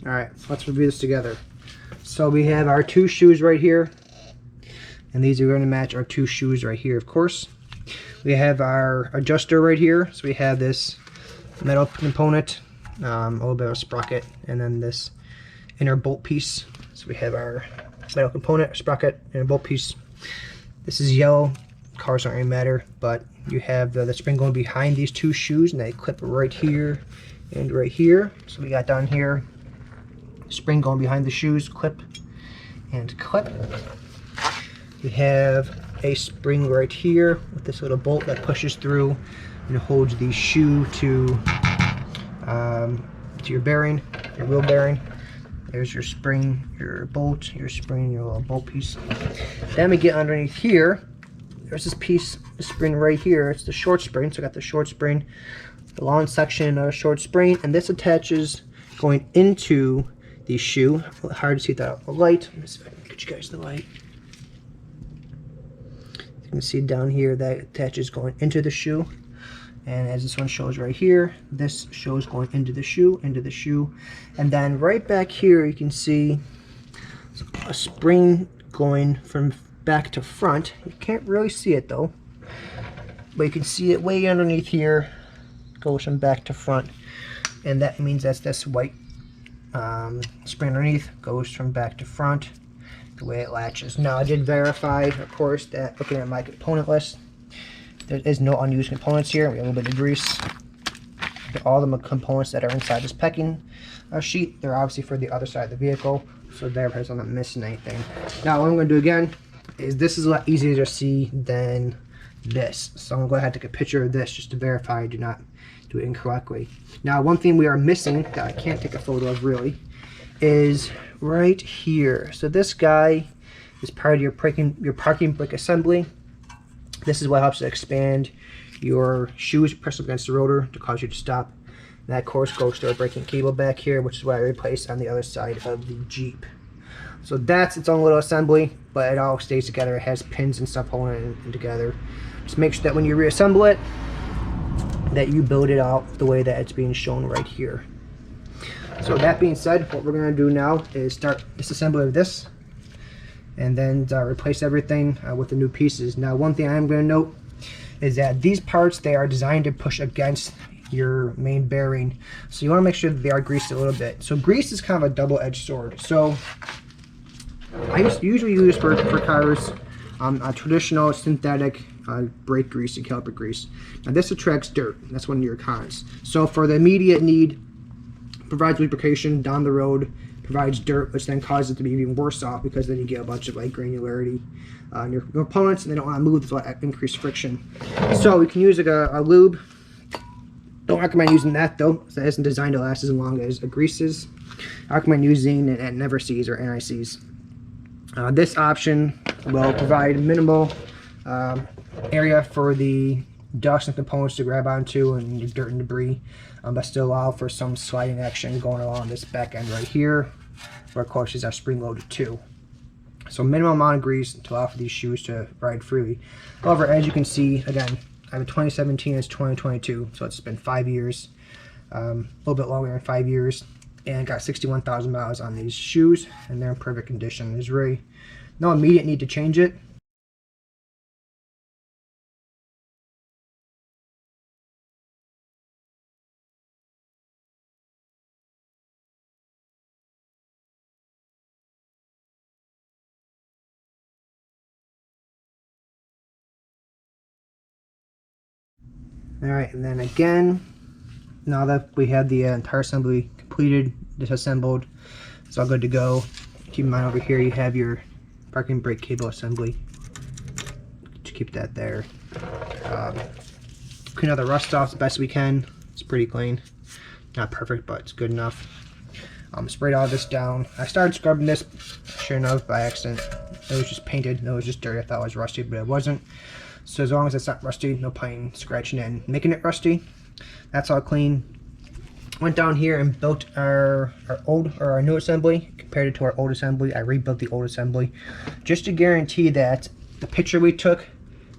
Alright, so let's review this together. So we have our two shoes right here, and these are going to match our two shoes right here, of course. We have our adjuster right here, so we have this metal component, a little bit of a sprocket, and then this inner bolt piece. So we have our metal component, a sprocket, and a bolt piece. This is yellow. Colors don't really matter, but you have the spring going behind these two shoes, and they clip right here and right here. So we got down here, spring going behind the shoes, clip and clip. We have a spring right here with this little bolt that pushes through and holds the shoe to your bearing, your wheel bearing. There's your spring, your bolt, your spring, your little bolt piece. Then we get underneath here. There's this piece, the spring right here. It's the short spring. So I got the short spring, the long section of a short spring, and this attaches going into the shoe. A little hard to see without the light. Let me see if I can get you guys the light. You can see down here that attaches going into the shoe. And as this one shows right here, this shows going into the shoe, and then right back here you can see a spring going from back to front. You can't really see it though, but you can see it way underneath here, goes from back to front, and that means that's this white spring underneath goes from back to front, the way it latches. Now I did verify, of course, that looking at my component list, there is no unused components here. We have a little bit of grease. All the components that are inside this packing sheet, they're obviously for the other side of the vehicle, so therefore I'm not missing anything. Now what I'm going to do again is, this is a lot easier to see than this, so I'm going to go ahead and take a picture of this just to verify I do not do it incorrectly. Now one thing we are missing that I can't take a photo of really is right here. So this guy is part of your parking brake assembly. This is what helps to expand your shoes, press up against the rotor to cause you to stop. And that of course goes to a braking cable back here, which is what I replaced on the other side of the Jeep. So that's its own little assembly, but it all stays together. It has pins and stuff holding it together. Just make sure that when you reassemble it, that you build it out the way that it's being shown right here. So that being said, what we're going to do now is start disassembly of this, and then replace everything with the new pieces. Now one thing I am going to note is that these parts, they are designed to push against your main bearing, so you want to make sure that they are greased a little bit. So grease is kind of a double-edged sword. So I usually use for cars a traditional synthetic brake grease and caliper grease. Now this attracts dirt. That's one of your cons. So for the immediate need, provides lubrication down the road, provides dirt, which then causes it to be even worse off, because then you get a bunch of like granularity on your components, and they don't want to move with increased friction. So you can use like a lube. Don't recommend using that though, because that isn't designed to last as long as a grease is. I recommend using an Never Sees or NICs. This option will provide minimal area for the dust and components to grab onto and your dirt and debris, but still allow for some sliding action going along this back end right here, where of course these are spring loaded too. So minimum amount of grease to allow for these shoes to ride freely. However, as you can see, again, I have a 2017, it's 2022, so it's been 5 years, a little bit longer than 5 years, and got 61,000 miles on these shoes, and they're in perfect condition. There's really no immediate need to change it. Alright, and then again, now that we have the entire assembly completed, disassembled, it's all good to go. Keep in mind over here you have your parking brake cable assembly. Just keep that there. Clean all the rust off the best we can. It's pretty clean. Not perfect, but it's good enough. Sprayed all this down. I started scrubbing this, sure enough, by accident. It was just painted. It was just dirty. I thought it was rusty, but it wasn't. So as long as it's not rusty, no point in scratching it and making it rusty. That's all clean. Went down here and built our new assembly. Compared it to our old assembly, I rebuilt the old assembly just to guarantee that the picture we took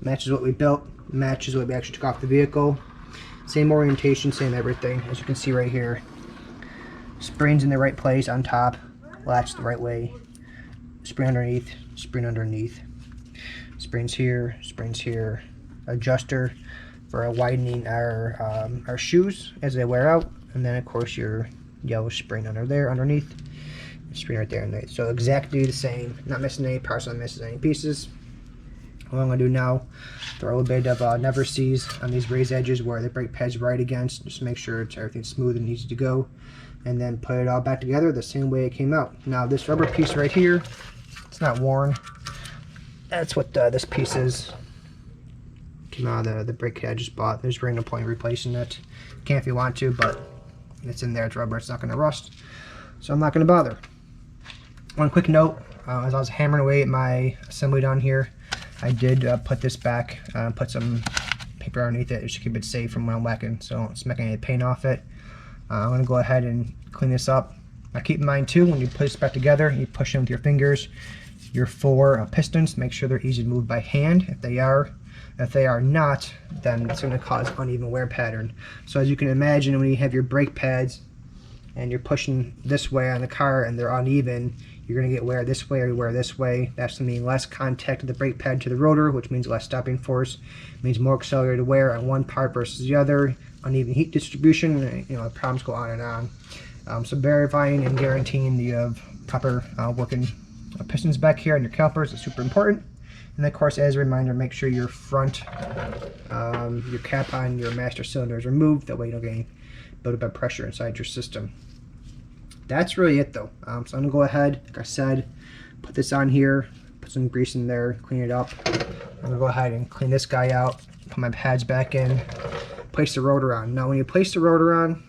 matches what we built, matches what we actually took off the vehicle. Same orientation, same everything. As you can see right here, springs in the right place on top, latch the right way, spring underneath, springs here, adjuster for widening our shoes as they wear out, and then of course your yellow spring under there underneath, spring right there underneath. So exactly the same, not missing any parts, not missing any pieces. What I'm going to do now, throw a little bit of never sees on these raised edges where the brake pad's right against, just to make sure it's everything's smooth and easy to go, and then put it all back together the same way it came out. Now this rubber piece right here, it's not worn. That's what this piece is. Came out of the brake kit I just bought. There's really no point in replacing it. Can if you want to, but it's in there, it's rubber, it's not going to rust, so I'm not going to bother. One quick note, as I was hammering away at my assembly down here, I did put this back, put some paper underneath it just to keep it safe from when I'm whacking, so don't smack any paint off it. I'm going to go ahead and clean this up. Now keep in mind too, when you put this back together, you push them with your fingers. Your 4 pistons, make sure they're easy to move by hand. If they are not, then it's going to cause uneven wear pattern. So as you can imagine, when you have your brake pads and you're pushing this way on the car and they're uneven, you're going to get wear this way or wear this way. That's going to mean less contact of the brake pad to the rotor, which means less stopping force. It means more accelerated wear on one part versus the other. Uneven heat distribution, you know, problems go on and on. So verifying and guaranteeing the proper working pistons back here on your calipers is super important. And of course, as a reminder, make sure your front, your cap on your master cylinder is removed. That way you don't get any buildup of pressure inside your system. That's really it though. So I'm gonna go ahead, like I said, put this on here, put some grease in there, clean it up. I'm gonna go ahead and clean this guy out, put my pads back in, place the rotor on. Now when you place the rotor on,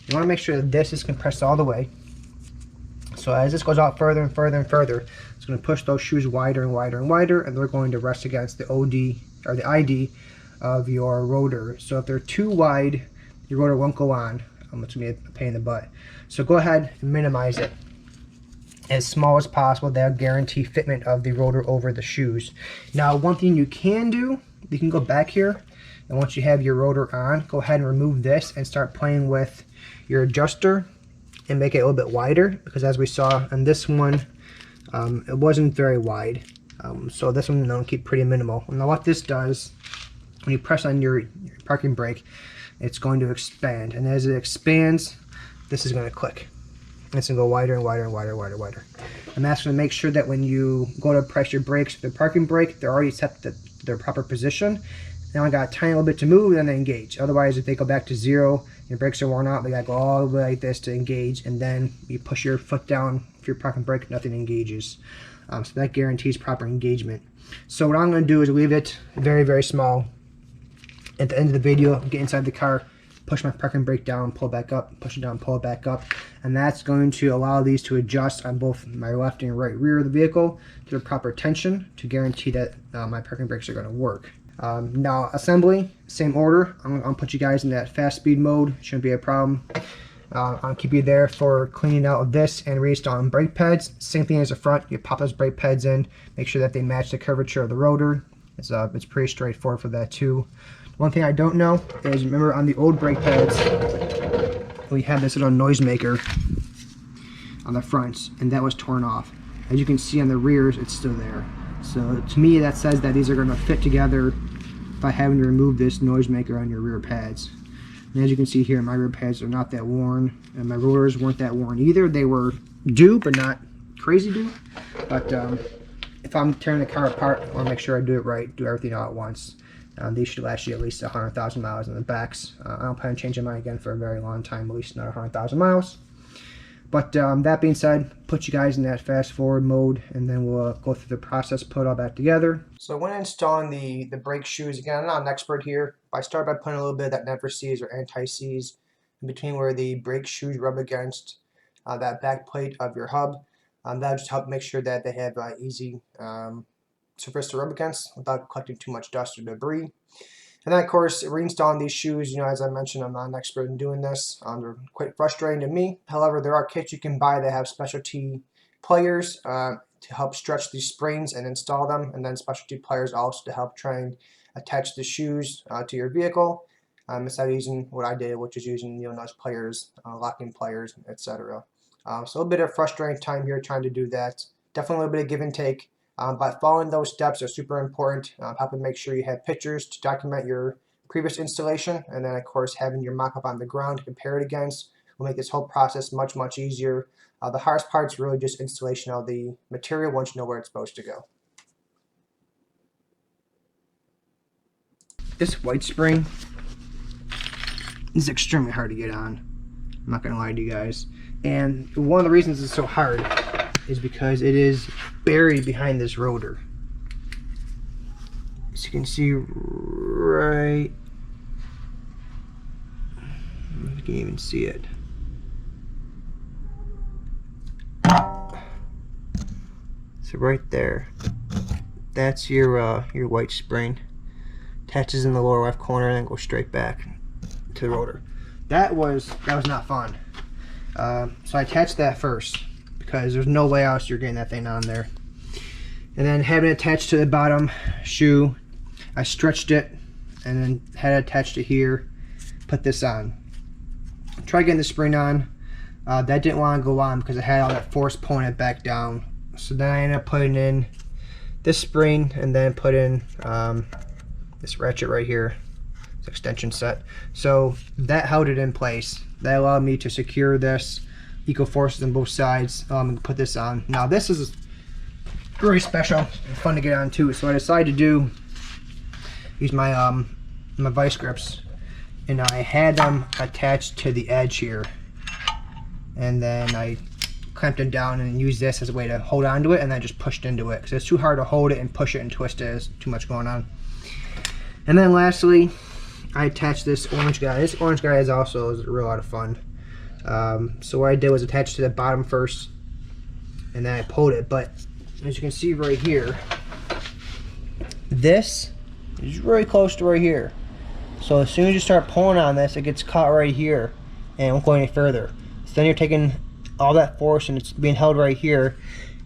you wanna make sure that this is compressed all the way. So as this goes out further and further and further, it's going to push those shoes wider and wider and wider, and they're going to rest against the OD or the ID of your rotor. So if they're too wide, your rotor won't go on. It's going to be a pain in the butt. So go ahead and minimize it as small as possible. That'll guarantee fitment of the rotor over the shoes. Now one thing you can do, you can go back here, and once you have your rotor on, go ahead and remove this and start playing with your adjuster and make it a little bit wider, because as we saw on this one, it wasn't very wide. So this one will keep pretty minimal. Now what this does, when you press on your parking brake, it's going to expand, and as it expands, this is going to click. It's going to go wider and wider and wider, wider, wider. And that's going to make sure that when you go to press your brakes with the parking brake, they're already set to their proper position. They only got a tiny little bit to move, and then they engage. Otherwise, if they go back to 0, your brakes are worn out, they gotta go all the way like this to engage, and then you push your foot down for your parking brake, nothing engages. So that guarantees proper engagement. So what I'm gonna do is leave it very, very small. At the end of the video, get inside the car, push my parking brake down, pull it back up, push it down, pull it back up, and that's going to allow these to adjust on both my left and right rear of the vehicle to the proper tension to guarantee that my parking brakes are gonna work. Now assembly, same order. I'm gonna put you guys in that fast speed mode. Shouldn't be a problem. I'll keep you there for cleaning out of this and reinstalling brake pads. Same thing as the front. You pop those brake pads in, make sure that they match the curvature of the rotor. It's pretty straightforward for that too. One thing I don't know is, remember on the old brake pads, we had this little noisemaker on the fronts, and that was torn off. As you can see on the rears, it's still there. So to me, that says that these are going to fit together by having to remove this noisemaker on your rear pads. And as you can see here, my rear pads are not that worn, and my rotors weren't that worn either. They were due, but not crazy due. But if I'm tearing the car apart, I want to make sure I do it right, do everything all at once. These should last you at least 100,000 miles in the backs. I don't plan on changing mine again for a very long time, at least another 100,000 miles. But that being said, put you guys in that fast forward mode, and then we'll go through the process, put all that together. So when installing the brake shoes, again, I'm not an expert here, but I start by putting a little bit of that never seize or anti-seize in between where the brake shoes rub against that back plate of your hub. That'll just help make sure that they have easy surface to rub against without collecting too much dust or debris. And then, of course, reinstalling these shoes, as I mentioned, I'm not an expert in doing this. They're quite frustrating to me. However, there are kits you can buy that have specialty pliers to help stretch these springs and install them, and then specialty pliers also to help try and attach the shoes to your vehicle instead of using what I did, which is using those pliers, locking pliers, etc. So a little bit of frustrating time here trying to do that. Definitely a little bit of give and take. But following those steps are super important. Helping make sure you have pictures to document your previous installation, and then of course having your mock-up on the ground to compare it against will make this whole process much easier. The hardest part is really just installation of the material once you know where it's supposed to go. This white spring is extremely hard to get on. I'm not gonna lie to you guys. And one of the reasons it's so hard is because it is buried behind this rotor. As you can see right, you can even see it. So right there, that's your white spring. Attaches in the lower left corner and then goes straight back to the rotor. That was not fun. So I attached that first, because there's no way else you're getting that thing on there. And then having it attached to the bottom shoe, I stretched it and then had it attached to here, put this on. Try getting the spring on. That didn't want to go on because it had all that force pulling it back down. So then I ended up putting in this spring and then put in this ratchet right here, this extension set. So that held it in place. That allowed me to secure this, equal forces on both sides, and put this on. Now this is very special and fun to get on too. So I decided to use my my vice grips, and I had them attached to the edge here, and then I clamped them down and used this as a way to hold on to it, and then just pushed into it because it's too hard to hold it and push it and twist it. There's too much going on. And then lastly, I attached this orange guy. This orange guy is a real lot of fun. So what I did was attach to the bottom first, and then I pulled it. But as you can see right here, this is really close to right here. So as soon as you start pulling on this, it gets caught right here and it won't go any further. So then you're taking all that force and it's being held right here.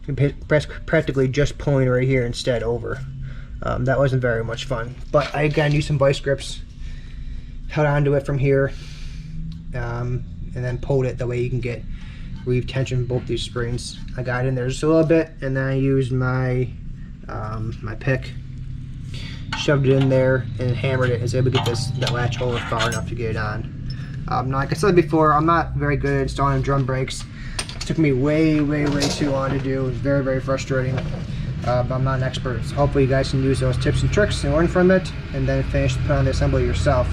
You're practically just pulling right here instead over. That wasn't very much fun. But I got to use some vice grips, held onto it from here, and then pulled it. That way you can get relieve tension in both these springs. I got in there just a little bit, and then I used my my pick, shoved it in there, and hammered it. I was able to get that latch holder far enough to get it on. Now, like I said before, I'm not very good at installing drum brakes. It took me way too long to do. It was very frustrating. But I'm not an expert, so hopefully you guys can use those tips and tricks and learn from it, and then finish putting on the assembly yourself.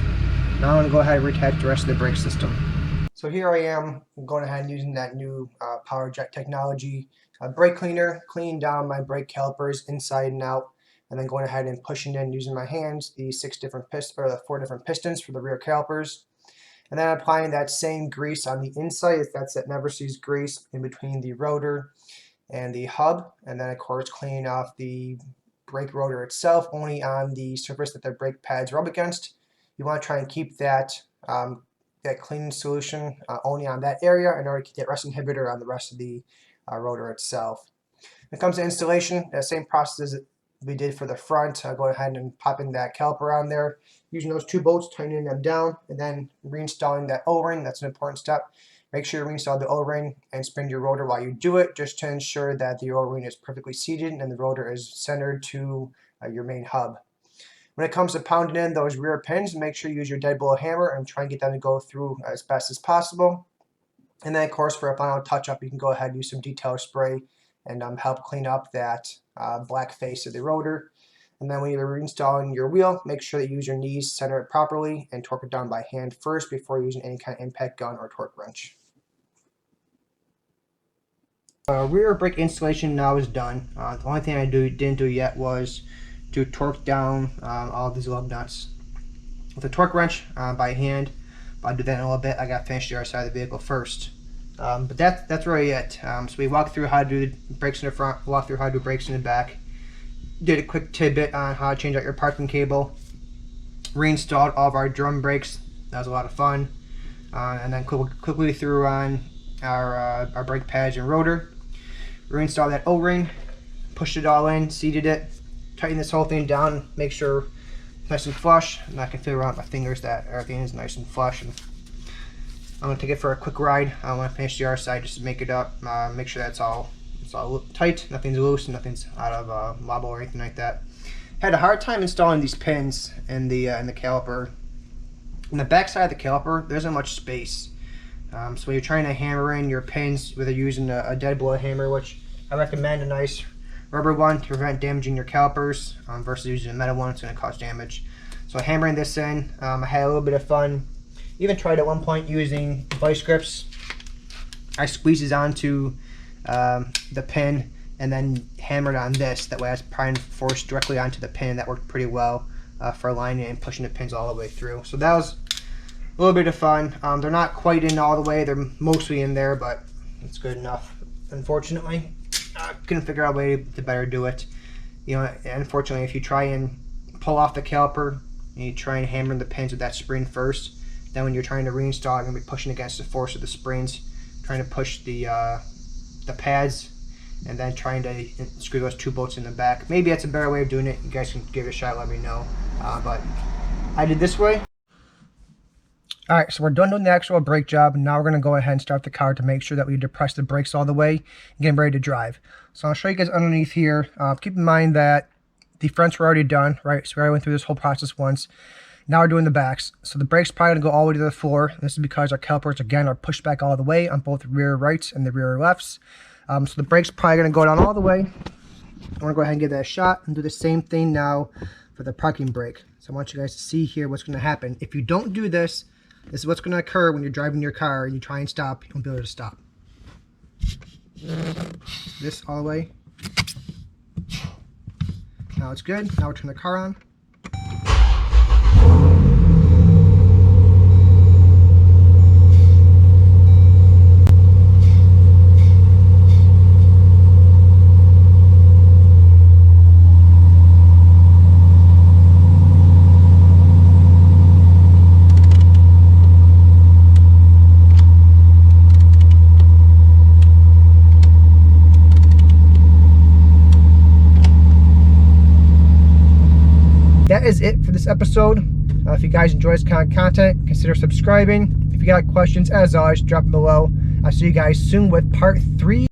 Now I'm going to go ahead and reattach the rest of the brake system. So here I am going ahead and using that new PowerJet technology brake cleaner, cleaning down my brake calipers inside and out, and then going ahead and pushing in using my hands the 4 different pistons for the rear calipers, and then applying that same grease on the inside. That's that never seize grease in between the rotor and the hub, and then of course cleaning off the brake rotor itself only on the surface that the brake pads rub against. You want to try and keep that that cleaning solution only on that area in order to keep that rust inhibitor on the rest of the rotor itself. When it comes to installation, the same process as we did for the front. Go ahead and pop in that caliper on there, using those 2 bolts, tightening them down, and then reinstalling that O-ring. That's an important step. Make sure you reinstall the O-ring and spin your rotor while you do it, just to ensure that the O-ring is perfectly seated and the rotor is centered to your main hub. When it comes to pounding in those rear pins, make sure you use your deadbolt hammer and try and get them to go through as best as possible. And then of course for a final touch-up, you can go ahead and use some detail spray and help clean up that black face of the rotor. And then when you're reinstalling your wheel, make sure that you use your knees, center it properly, and torque it down by hand first before using any kind of impact gun or torque wrench. Rear brake installation now is done. The only thing I didn't do yet was to torque down all of these lug nuts with a torque wrench by hand. I'll do that in a little bit. I got to finish the other side of the vehicle first. But that's really it. So we walked through how to do the brakes in the front, walked through how to do brakes in the back. Did a quick tidbit on how to change out your parking cable. Reinstalled all of our drum brakes. That was a lot of fun. And then quickly threw on our brake pads and rotor. Reinstalled that O-ring. Pushed it all in, seated it. Tighten this whole thing down. Make sure it's nice and flush. And I can feel around my fingers that everything is nice and flush. And I'm gonna take it for a quick ride. I want to finish the other side just to make it up. Make sure that's all tight, nothing's loose, nothing's out of wobble or anything like that. Had a hard time installing these pins in the caliper. In the back side of the caliper, there isn't much space. So when you're trying to hammer in your pins, whether you're using a dead blow hammer, which I recommend a nice rubber one to prevent damaging your calipers, versus using a metal one, it's going to cause damage. So hammering this in, I had a little bit of fun. Even tried at one point using vice grips. I squeezed onto the pin and then hammered on this. That way I was prying force directly onto the pin. That worked pretty well for aligning and pushing the pins all the way through. So that was a little bit of fun. They're not quite in all the way. They're mostly in there, but it's good enough. Unfortunately, I couldn't figure out a way to better do it. You know, unfortunately, if you try and pull off the caliper and you try and hammer the pins with that spring first, then when you're trying to reinstall, you're going to be pushing against the force of the springs, trying to push the pads, and then trying to screw those two bolts in the back. Maybe that's a better way of doing it. You guys can give it a shot, let me know. But I did this way. Alright, so we're done doing the actual brake job. Now we're going to go ahead and start the car to make sure that we depress the brakes all the way and get them ready to drive. So I'll show you guys underneath here. Keep in mind that the fronts were already done, right? So we already went through this whole process once. Now we're doing the backs. So the brake's probably going to go all the way to the floor. This is because our calipers, again, are pushed back all the way on both the rear rights and the rear lefts. So the brake's probably going to go down all the way. I'm going to go ahead and give that a shot and do the same thing now for the parking brake. So I want you guys to see here what's going to happen. If you don't do this, this is what's going to occur when you're driving your car and you try and stop. You won't be able to stop. This all the way. Now it's good. Now we'll turn the car on. That is it for this episode. If you guys enjoy this kind of content, consider subscribing. If you got questions, as always, drop them below. I'll see you guys soon with part 3.